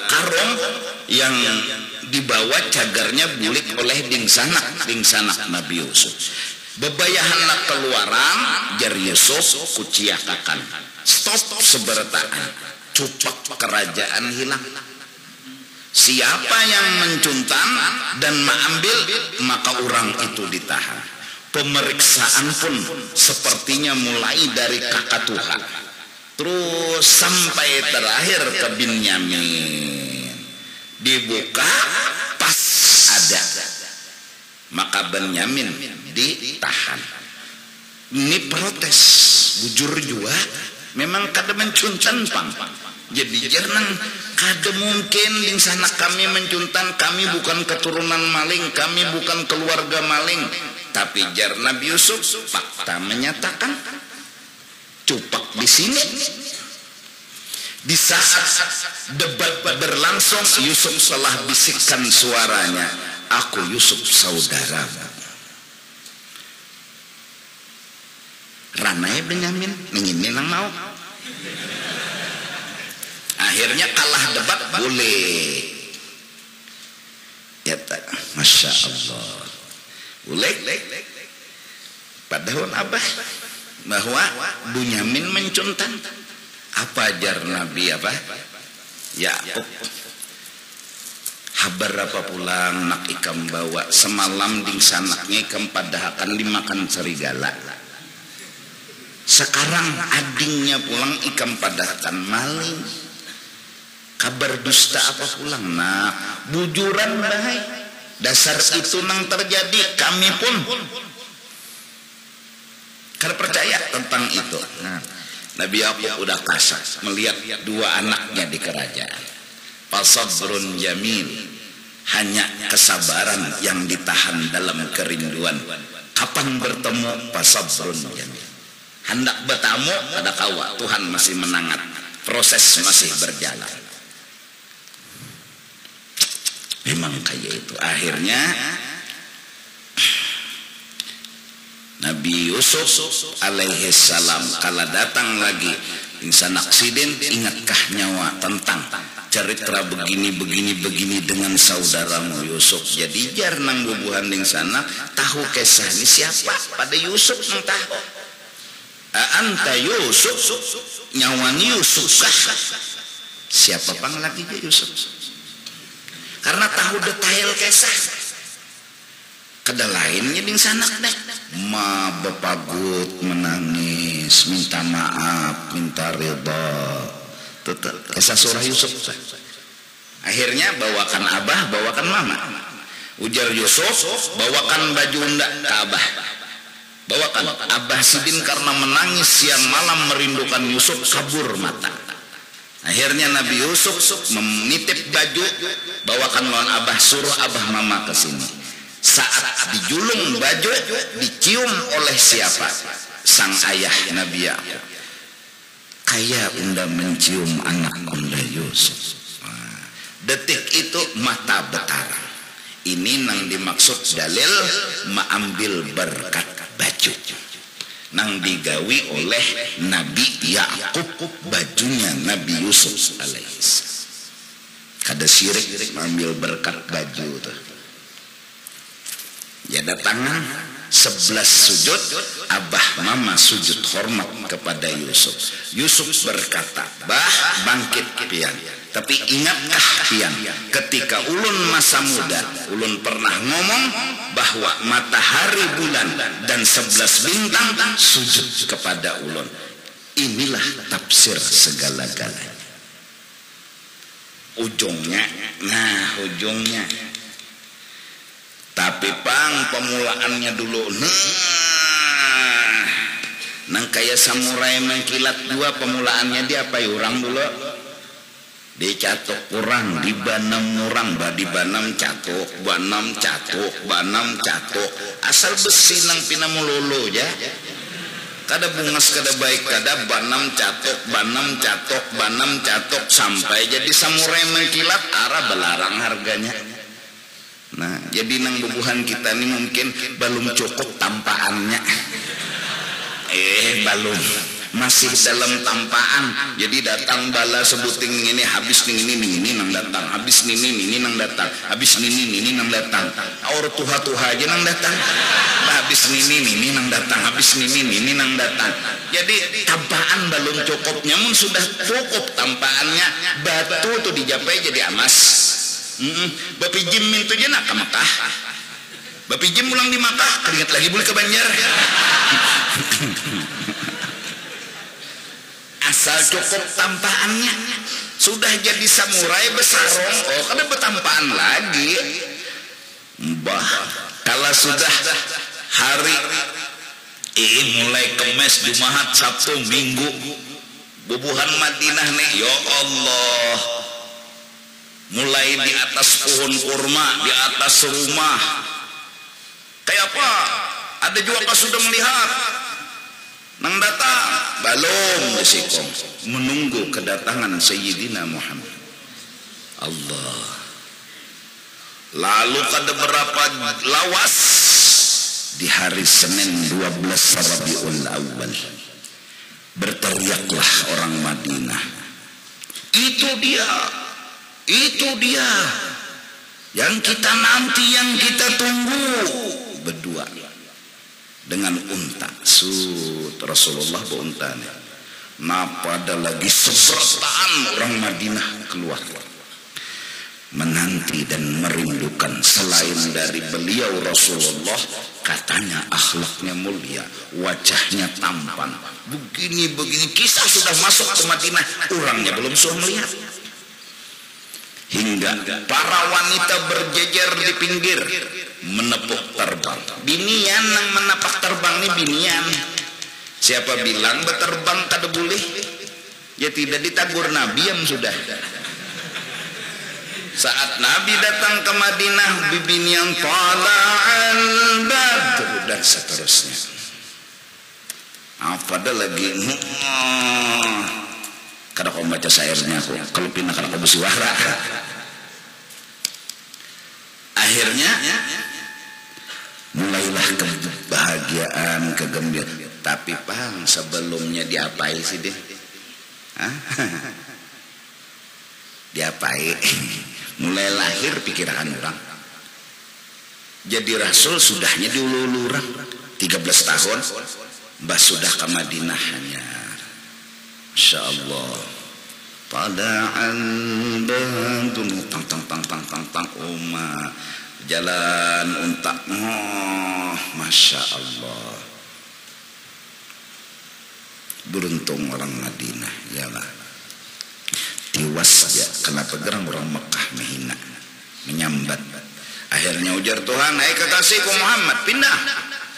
karung yang dibawa cagarnya bulik oleh ding sanak Nabi Yusuf. Bebayahan keluaran jar Yusuf kuciakakan. Stop sebertaan. Cupak kerajaan hilang. Siapa yang mencuntan dan mengambil, maka orang itu ditahan. Pemeriksaan pun sepertinya mulai dari kakak Tuhan terus sampai terakhir ke Benyamin. Dibuka pas ada, maka Benyamin ditahan. Ini protes bujur juga memang kada mencuncan pang Jadi jangan kada mungkin di sana kami mencuntan, kami bukan keturunan maling, kami bukan keluarga maling. Tapi jar Nabi Yusuf fakta menyatakan cupak di sini. Di saat debat berlangsung, Yusuf salah bisikkan suaranya, aku Yusuf saudaramu. Ranai Benyamin ingin nang mau. Akhirnya kalah debat boleh. Ya tak, masya Allah. Boleh. Padahal abah bahwa Bunyamin mencuntan. Apa ajar Nabi apa? Yakub. Habar apa pulang nak ikam bawa semalam ding sanaknya ikam padahakan dimakan serigala. Sekarang adingnya pulang ikam padahakan maling. Kabar dusta apa pulang? Nah, bujuran bahai. Dasar itu nang terjadi, kami pun karena percaya tentang itu. Nah, Nabi Yakub udah kasar melihat dua anaknya di kerajaan. Fasabrun jamil, hanya kesabaran yang ditahan dalam kerinduan. Kapan bertemu fasabrun jamil. Hendak bertamu ada kawa, Tuhan masih menangat. Proses masih berjalan. Memang kayak itu. Akhirnya Nabi Yusuf alaihi salam kala datang lagi insan aksiden, ingatkah nyawa tentang cerita begini dengan saudaramu Yusuf. Jadi jar nang bubuhan ding sana tahu kisah ini siapa pada Yusuf nang tahu. Anta Yusuf, nyawani Yusuf kah? Siapa pang lagi dia Yusuf? Karena tahu detail kisah. Kada lainnya ding sanak deh. Ma bepagut menangis, minta maaf, minta ridha. Tetap kisah surah Yusuf. Akhirnya bawakan abah, bawakan mama. Ujar Yusuf, bawakan baju undak ke abah. Bawakan abah Sidin karena menangis siang malam merindukan Yusuf kabur mata. Akhirnya Nabi Yusuf menitip baju, bawakan lawan abah, suruh abah mama ke sini. Saat dijulung baju, dicium oleh siapa? Sang ayah Nabi Yakub. Kayak unda mencium anak unda Yusuf. Detik itu mata betara. Ini nang dimaksud dalil mengambil berkat baju. Nang digawi oleh Nabi Yakub bajunya Nabi Yusuf alaihissalam. Kada syirik mengambil berkat baju tuh. Ya datangan 11 sujud, abah mama sujud hormat kepada Yusuf. Yusuf berkata, bah bangkit pian. Tapi ingatkah pian, ketika ulun masa muda, ulun pernah ngomong bahwa matahari, bulan dan 11 bintang sujud kepada ulun. Inilah tafsir segala-galanya. Ujungnya, tapi pang pemulaannya dulu, nang kayak samurai mengkilat dua, pemulaannya dia apa ya orang dulu? Dicatuk kurang, dibanam murang, dibanam catuk, banam catuk, asal besi nang pinamululu ya. Kada bungas kada baik, kada banam catuk sampai jadi samurai mengkilat, arah belarang harganya. Nah, jadi nang bubuhan kita ini mungkin belum cukup tampaannya. Belum. Masih dalam tampaan. Jadi datang bala sebuting ini, habis ini nang datang. Habis ini nang datang. Habis ini nang datang. Aur tuha aja nang datang. Habis ini nang datang. Habis ini nang datang. Jadi tampaan belum cukup. Namun sudah cukup tampaannya. Batu tuh dijapai jadi emas. Bapi Jim itu je nak ke Mekah. Bapi Jim pulang di Mekah, keringat lagi boleh ke Banjar. Asal cukup tampaannya. Sudah jadi samurai besarong, oh kada bertampaan lagi. Bah, kalau sudah hari mulai Kemis, Jumat, Sabtu, Minggu bubuhan Madinah nih, ya Allah, mulai di atas pohon kurma, di atas rumah, kayak apa? Ada juga pas sudah melihat, nang datang, belum disikong, menunggu kedatangan Sayyidina Muhammad. Allah. Lalu kada berapa lawas di hari Senin 12 Rabiul Awal, berteriaklah orang Madinah, itu dia yang kita nanti, yang kita tunggu, berdua dengan unta. Rasulullah beruntanya. Nah, pada lagi sebertaan orang Madinah keluar menanti dan merindukan. Selain dari beliau Rasulullah, katanya akhlaknya mulia, wajahnya tampan, begini kisah sudah masuk ke Madinah, orangnya belum sudah melihat. Hingga para wanita berjejer di pinggir menepuk terbang. Binian yang menapak terbang ini binian. Siapa bilang berterbang kada boleh? Ya tidak, ditagur Nabi yang sudah. Saat Nabi datang ke Madinah, bibinian tala'al badr dan seterusnya. Apa ada lagi? Kada kau baca syairnya aku, kalau pindah kada kau bersuara. Akhirnya mulailah kebahagiaan, kegembiraan. Tapi Bang, sebelumnya diapai sih deh? Diapai? Mulai lahir pikiran orang. Jadi Rasul sudahnya diulu-ulu orang 13 tahun, bah sudah ke Madinah hanya. Masya Allah. Pada'al badun tang umma, jalan unta. Oh, Masya Allah. Beruntung orang Madinah, yalah. Tiwas ya, kenapa gerang orang Mekah menghina, menyambat. Akhirnya ujar Tuhan, hai kekasihku Muhammad, pindah.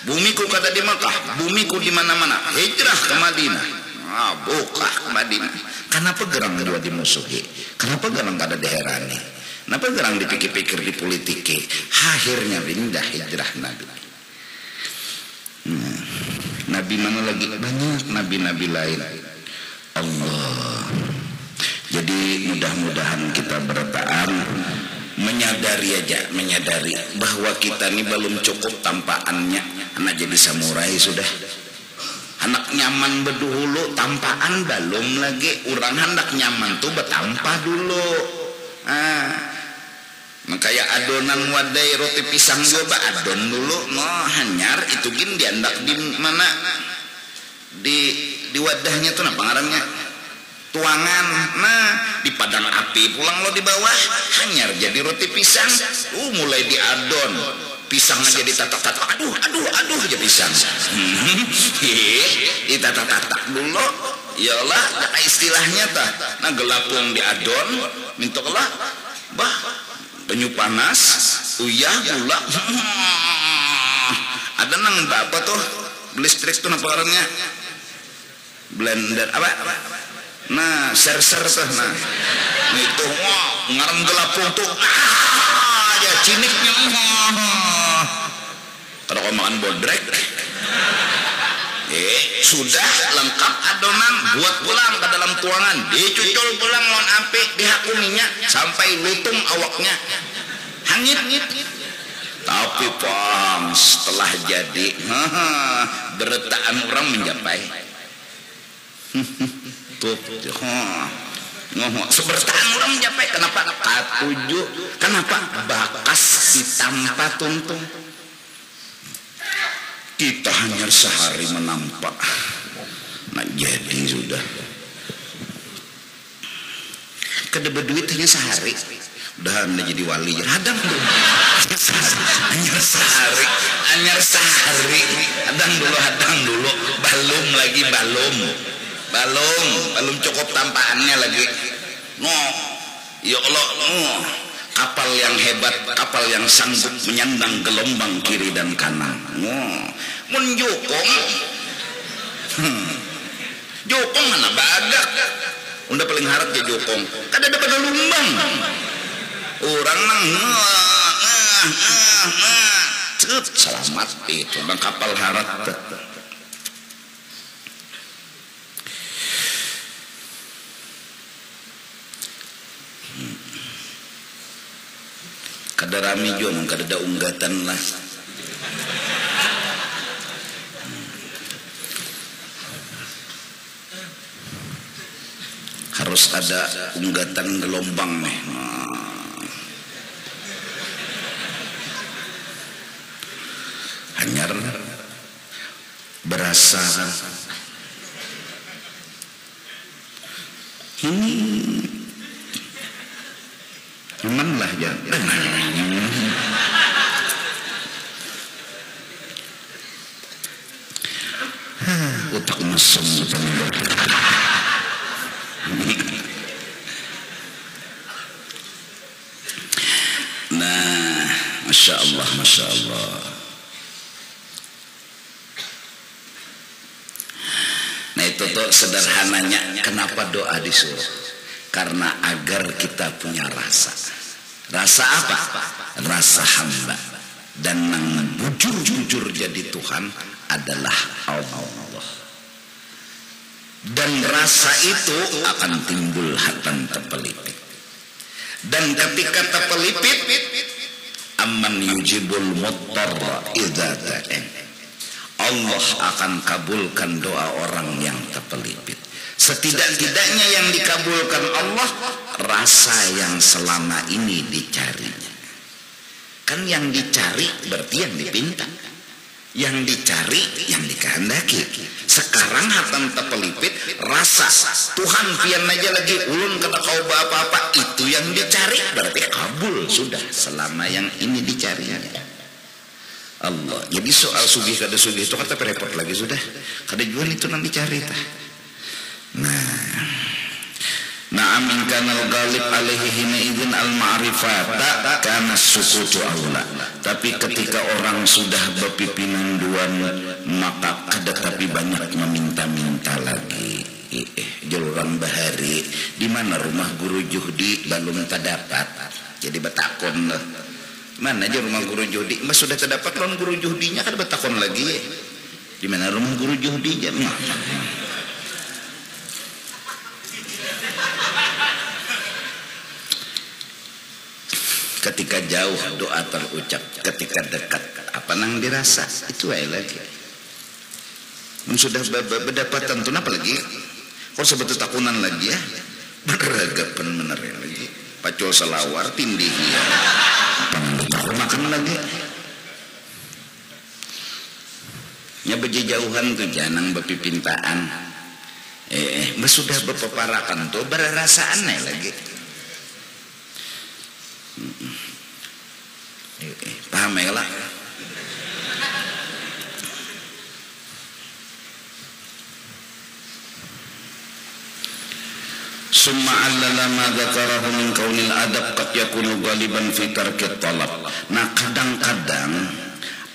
Bumiku kata di Mekah, bumiku di mana-mana. Hijrah ke Madinah. Buka ke Madinah. Kenapa gerang dua dimusuhi? Kenapa gerang kada diherani? Kenapa gerang dipikir-pikir di politiki? Akhirnya pindah, hijrah Nabi. Nabi mana lagi? Banyak nabi-nabi lain. Allah. Jadi mudah-mudahan kita bertaan menyadari bahwa kita ini belum cukup tampaannya. Anak jadi samurai sudah. Anak nyaman berdahulu, tampaan belum lagi. Orang hendak nyaman tuh bertampah dulu. Makanya adonan wadai roti pisang juga adon dulu. Hanyar itu gin diandak di mana? Di wadahnya tuh apa ngarannya? Tuangan. Nah, di padang api pulang lo di bawah, hanyar jadi roti pisang. Mulai diadon, pisangnya jadi tatak-tatak. Aduh aja pisang. Ditatak-tatak dulu. Yalah, istilahnya tah. Nah, gelapung diadon, mintolah, bah, banyu panas, uyah gula. Ada nang apa tuh? Listrik tuh apa orangnya? Blender apa? Nah, ser-ser tuh. Nah, itu ngaram gelapung tuh. Ya ciniknya. Kalau kau makan bodrek, sudah lengkap adonan, buat pulang ke dalam tuangan, dicucul pulang lawan api, dihaku minyak sampai lutung awaknya, hangit. Tapi Pang, setelah jadi beretaan orang mencapai sebertaan orang mencapai. Kenapa? Patuju. Kenapa? Bakas ditampa tuntung. Kita hanya sehari menampak. Nah jadi sudah. Kada berduit hanya sehari. Udah anda jadi wali. Hadang dulu. Hanya sehari. Hadang dulu. Belum cukup tampaannya lagi. Ya Allah, kapal yang hebat, kapal yang sanggup menyandang gelombang kiri dan kanan. Menjukung. Jokong mana badak unda paling harap ya jokong kada ada pada lumbang orang nang selamat itu bang kapal harap kada rami jo kada ada unggatan lah harus ada unggatan gelombang nih. Hanyar berasa ini aman lah ya. Otak mesum nah, masya Allah, masya Allah. Nah itu tuh sederhananya kenapa doa disuruh? Karena agar kita punya rasa. Rasa apa? Rasa hamba. Dan yang bujur-jujur jadi Tuhan adalah Allah. Dan rasa itu akan timbul hatan tepelipit. Dan ketika tepelipit, amman yujibul muttarra idza da'a. Allah akan kabulkan doa orang yang tepelipit. Setidak-tidaknya yang dikabulkan Allah rasa yang selama ini dicarinya. Kan yang dicari berarti yang dipinta. Yang dicari, yang dikehendaki. Sekarang hatan tepelipit rasa Tuhan pian aja lagi ulun kata kau apa-apa itu yang dicari berarti kabul sudah selama yang ini dicarinya Allah. Jadi soal sugih kada sugih itu kata repot lagi sudah kada jual itu nanti cari tah. Na'am in kana al-ghalib alaihi hina idzin al-ma'rifata kana sukutu aula. Tapi ketika orang sudah berpimpinan duan maka kada tapi banyak meminta-minta lagi. Jaluran bahari di mana rumah guru Juhdi belum terdapat. Jadi betakon lah. Mana aja rumah guru Juhdi? Mas sudah terdapat lawan guru Juhdinya kan betakon lagi. Di mana rumah guru Juhdinya? Ketika jauh doa terucap, ketika dekat apa nang dirasa itu aja lagi. Sudah berdapatan tuh apa lagi? Kalau sebetulnya takunan lagi ya, beragapan bener ya lagi. Pacul selawar tindih ya, makan lagi. Ya berjauhan tuh janang berpipintaan. Sudah berpeparakan tuh berasaan ya lagi. Paham ya lah. Summa allala ma dzakarahu min qaulil adab qad yakunu ghaliban fi tarkit talab. Nah kadang-kadang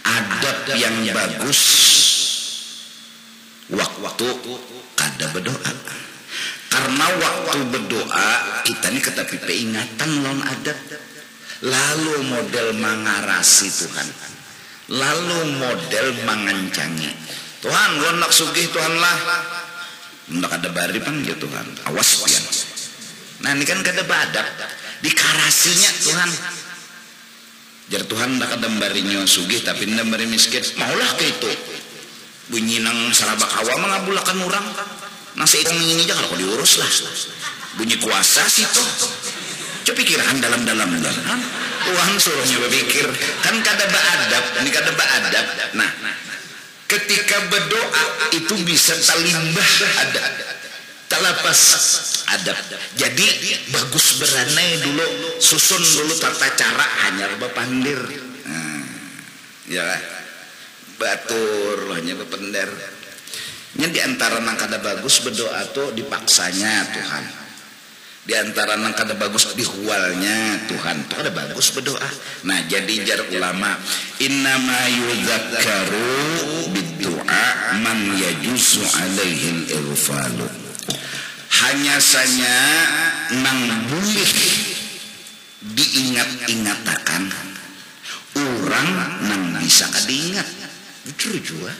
adab yang bagus waktu kada berdoa. Karena waktu berdoa kita ini ketapi peingatan lawan adab. Lalu model mengarasi Tuhan, lalu model mengancangi Tuhan. Lo nak sugih Tuhan lah, ndak ada bari pang ya Tuhan. Awas pian. Nah ini kan kada badak, dikarasinya Tuhan. Jar Tuhan ndak ada barinya sugih tapi ndak bari miskin. Maulah ke itu. Bunyi nang sarabak hawa mengabulakan orang. Nasi ikong ini aja kalau diurus lah. Bunyi kuasa situ. Coba pikirkan dalam-dalam Tuhan suruhnya berpikir kan kada beadab, ini kada beadab. Nah, ketika berdoa itu bisa talimbah adab, talapas adab. Jadi bagus beranai dulu, susun dulu tata cara hanya berpandir. Ya, batur hanya berpender. Nya di antara nang kada bagus berdoa tuh dipaksanya Tuhan. Di antara nang kada bagus dihualnya Tuhan. Tuh kada bagus berdoa. Nah, jadi jar ulama, innama yudzakkaru bid-du'a man yajuzu alaihi al-irfalu. Hanya saja nang boleh diingat-ingatakan orang nang bisa kadiingat. Jujur juga.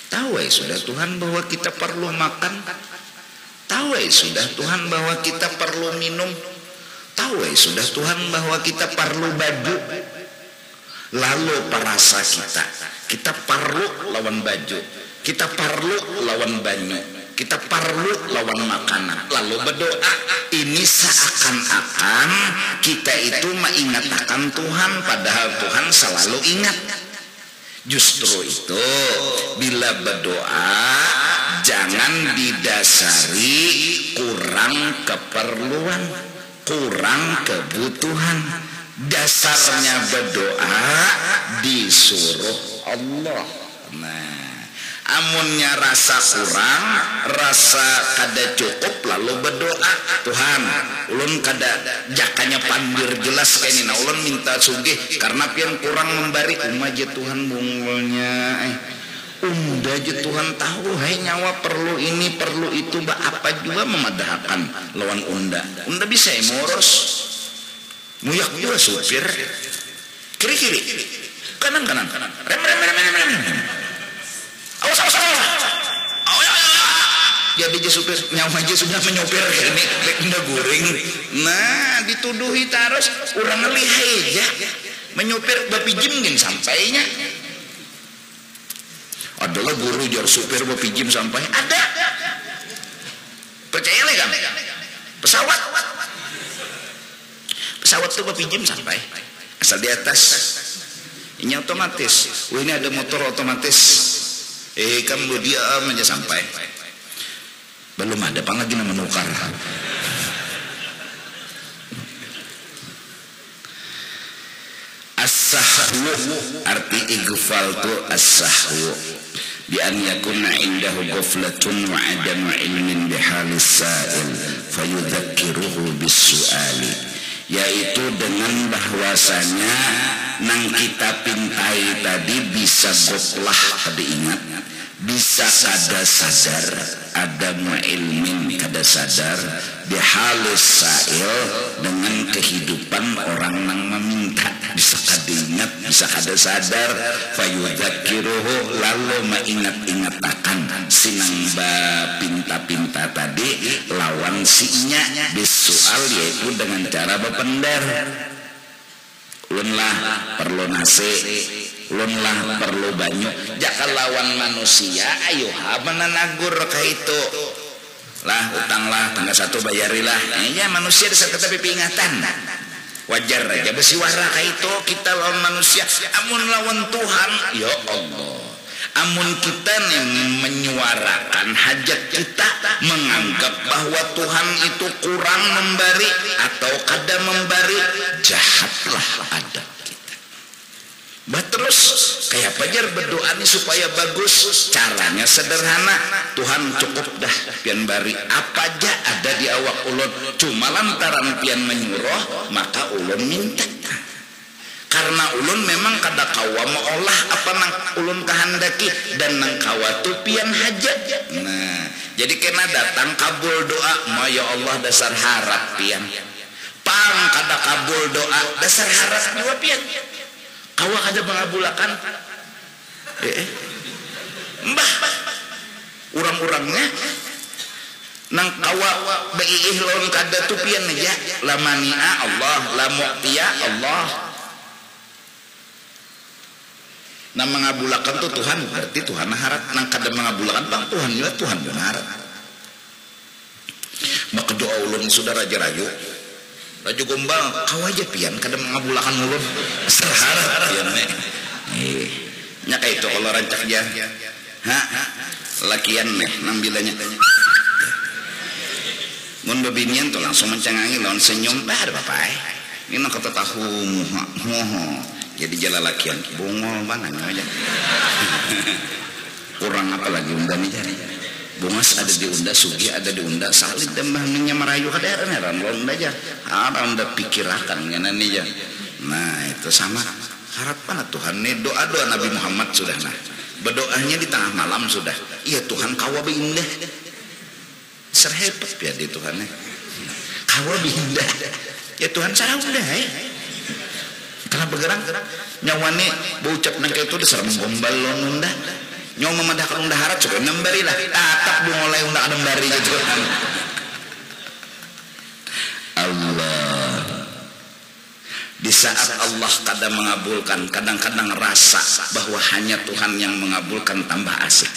Tahu ya sudah Tuhan bahwa kita perlu makan. Tahu ya sudah Tuhan bahwa kita perlu minum. Tahu ya sudah Tuhan bahwa kita perlu baju. Lalu perasa kita perlu lawan baju, kita perlu lawan banyu, kita perlu lawan makanan. Lalu berdoa, ini seakan-akan kita itu mengingatkan Tuhan, padahal Tuhan selalu ingat. Justru itu bila berdoa jangan didasari kurang keperluan, kurang kebutuhan. Dasarnya berdoa disuruh Allah. Nah, amunnya rasa kurang, rasa kada cukup, lalu berdoa, Tuhan ulun kada jakanya pandir jelas kayak ini, nah ulun minta sugih karena pian kurang memberi umaja Tuhan bungulnya unda aja Tuhan tahu hai nyawa perlu ini perlu itu apa juga memadahkan lawan unda bisa emoros muyak juga supir kiri kanan rem awas jadi aja supir nyawa aja sudah menyopir ini udah guring. Nah dituduhi terus orang ngelihai aja menyopir bapijim gini sampainya adalah guru jar supir bapijim sampai ada percaya lagi kan pesawat tuh bapijim sampai asal di atas ini otomatis. Wah ini ada motor otomatis kamu diam aja sampai belum ada apa lagi nama menukar. As-sahwu arti ighfal tu as-sahwu bi an yakuna indahu ghaflatun wa adamu ilmin bihalis sa'il fayudzakiruhu bis-su'ali, yaitu dengan bahwasanya nang kita pintai tadi bisa goplah pada ingat, bisa kada sadar, ada ilmin kada sadar bihalis sa'il dengan kehidupan orang yang meminta, bisa kada ingat, bisa kada sadar fayudzakiruhu lalu mengingat-ingatakan sinang pinta-pinta tadi lawan sinya bisual, yaitu dengan cara bependar. Ulun lah perlu nasi, ulun lah perlu banyu, jaka lawan manusia ayo menanagur kayak itu lah utang lah tanggal 1 bayarilah ya manusia bisa tetapi peringatan wajar aja bersiwara kayak itu kita lawan manusia. Amun lawan Tuhan ya Allah, amun kita nih menyuarakan hajat kita, menganggap bahwa Tuhan itu kurang memberi atau kada memberi, jahatlah adab kita. Terus kayak pajar berdoa nih supaya bagus, caranya sederhana. Tuhan cukup dah pian bari apa aja ada di awak ulun, cuma lantaran pian menyuruh maka ulun minta. Karena ulun memang kada kawa meolah apa nang ulun kehendaki dan nang kawa tu pian hajat. Nah, jadi kena datang kabul doa, ma ya Allah dasar harap pian. Pang kada kabul doa dasar harap juga pian. Kawa kada mengabulakan. Mbah urang-urangnya nang kawa beiih lawan kada tu pian aja. La mania Allah, la mu'tiya Allah. Nah mengabulakan tuh Tuhan, berarti Tuhan harap. Nang kada mengabulakan bang Tuhan juga Tuhan harap. Maka doa ulun sudah raja-rayu raju gombal kau aja pian kada mengabulakan ulun harap pian nya kayak itu kalau rancak dia lakian nambilanya mun bebinian tuh langsung mencengangi lawan senyum ada apa ini nak kata tahu jadi jalan lakian bungol banget aja kurang apa lagi undang nih Bungas ada di unda, Sugi ada di unda, Salid dan mahninya merayu kaderan heran ronda aja. Ronda pikirakan ngana nih ya. Nah, itu sama harapan Tuhan nih doa-doa Nabi Muhammad sudah nah. Berdoanya di tengah malam sudah. Iya Tuhan kawa indah. Serhebat ya di Tuhan nih. Kawa indah. Ya Tuhan sarang udah karena bergerak nyawani baucap nang itu dasar menggombal lon unda nyaw memadahkan unda harat coba nembari lah tatap mulai unda nembari gitu Allah di saat Allah kadang mengabulkan kadang-kadang rasa bahwa hanya Tuhan yang mengabulkan tambah asik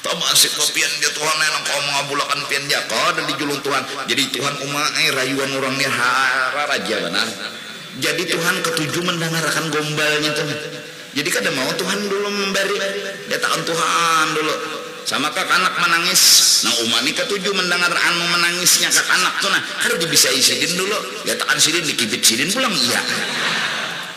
tambah asik pian dia Tuhan yang kau mengabulkan pian dia kau dan dijulung Tuhan jadi Tuhan umai rayuan orangnya raja benar jadi Tuhan ketujuh mendengarkan gombalnya tuh jadi kadang mau Tuhan dulu memberi dia takkan Tuhan dulu sama kak anak menangis nah umani ketujuh mendengar anu menangisnya kak anak tuh nah harus bisa isidin dulu dia takkan sidin dikibit sidin pulang iya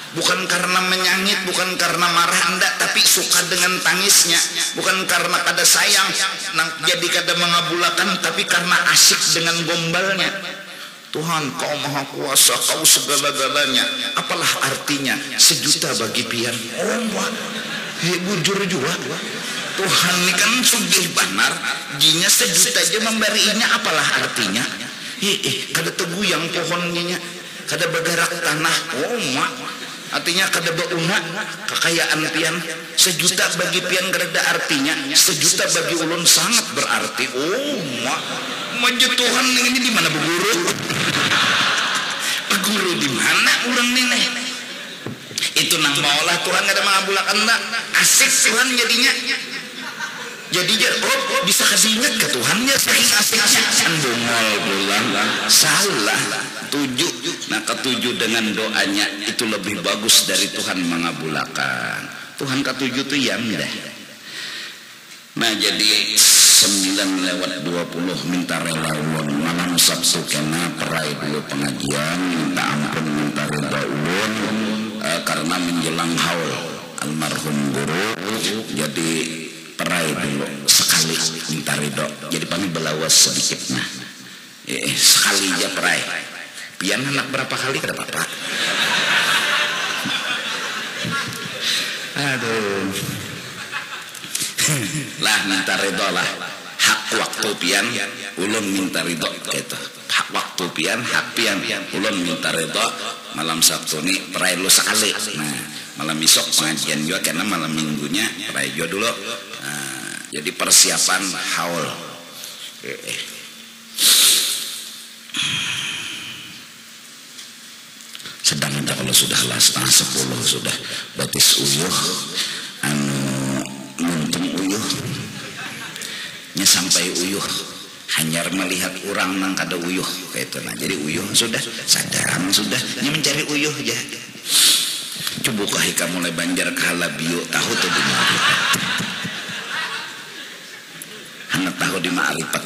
bukan karena menyangit bukan karena marah enggak tapi suka dengan tangisnya bukan karena kada sayang nah, jadi kada mengabulakan tapi karena asik dengan gombalnya Tuhan kau maha kuasa kau segala-galanya apalah artinya sejuta bagi pian bujur juga Tuhan ini kan sugih banar jinya sejuta aja memberinya apalah artinya kada teguyang pohonnya kada bergerak tanah artinya kada bauna kekayaan pian sejuta bagi pian gereda artinya sejuta bagi ulun sangat berarti maju Tuhan ini di mana berguru di mana orang ini itu nang maulah Tuhan kada mengabulkan enggak asik Tuhan jadinya jadi bisa kasih ingat ke Tuhan ya saking asiknya kan bungol bulan salah tujuh nah ketujuh dengan doanya itu lebih bagus dari Tuhan mengabulkan Tuhan ketujuh itu ya dah nah jadi 9:20 minta rela ulun malam Sabtu kena perai dulu pengajian minta ampun minta rela ulun karena menjelang haul almarhum guru jadi perai dulu sekali minta ridho jadi kami belawas sedikit nah sekali aja perai pian anak berapa kali kada apa-apa aduh lah minta ridho lah hak waktu pian ulun minta ridho gitu hak waktu pian hak pian ulun minta ridho malam Sabtu nih perai lu sekali nah malam besok pengajian juga karena malam minggunya perai juga dulu nah, jadi persiapan haul sedang ada kalau sudah lah 9:30 sudah batis uyuh anu muntung uyuh nya sampai uyuh hanyar melihat orang nang kada uyuh kayak itu nah jadi uyuh sudah sadar sudah nya mencari uyuh aja coba kahika mulai banjar kahalabio tahu tuh di ma'rifat hanya tahu di ma'rifat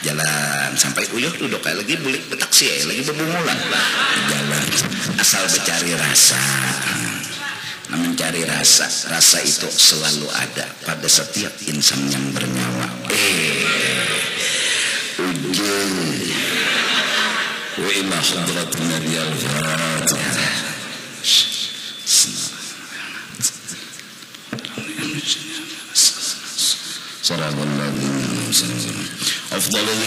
jalan sampai uyuh duduk kayak lagi bulik betaksi ya lagi bebungulan jalan asal mencari rasa nah mencari rasa itu selalu ada pada setiap insan yang bernyawa ujung wa ila hadratin riyal fatihah sallallahu alaihi wasallam afdalul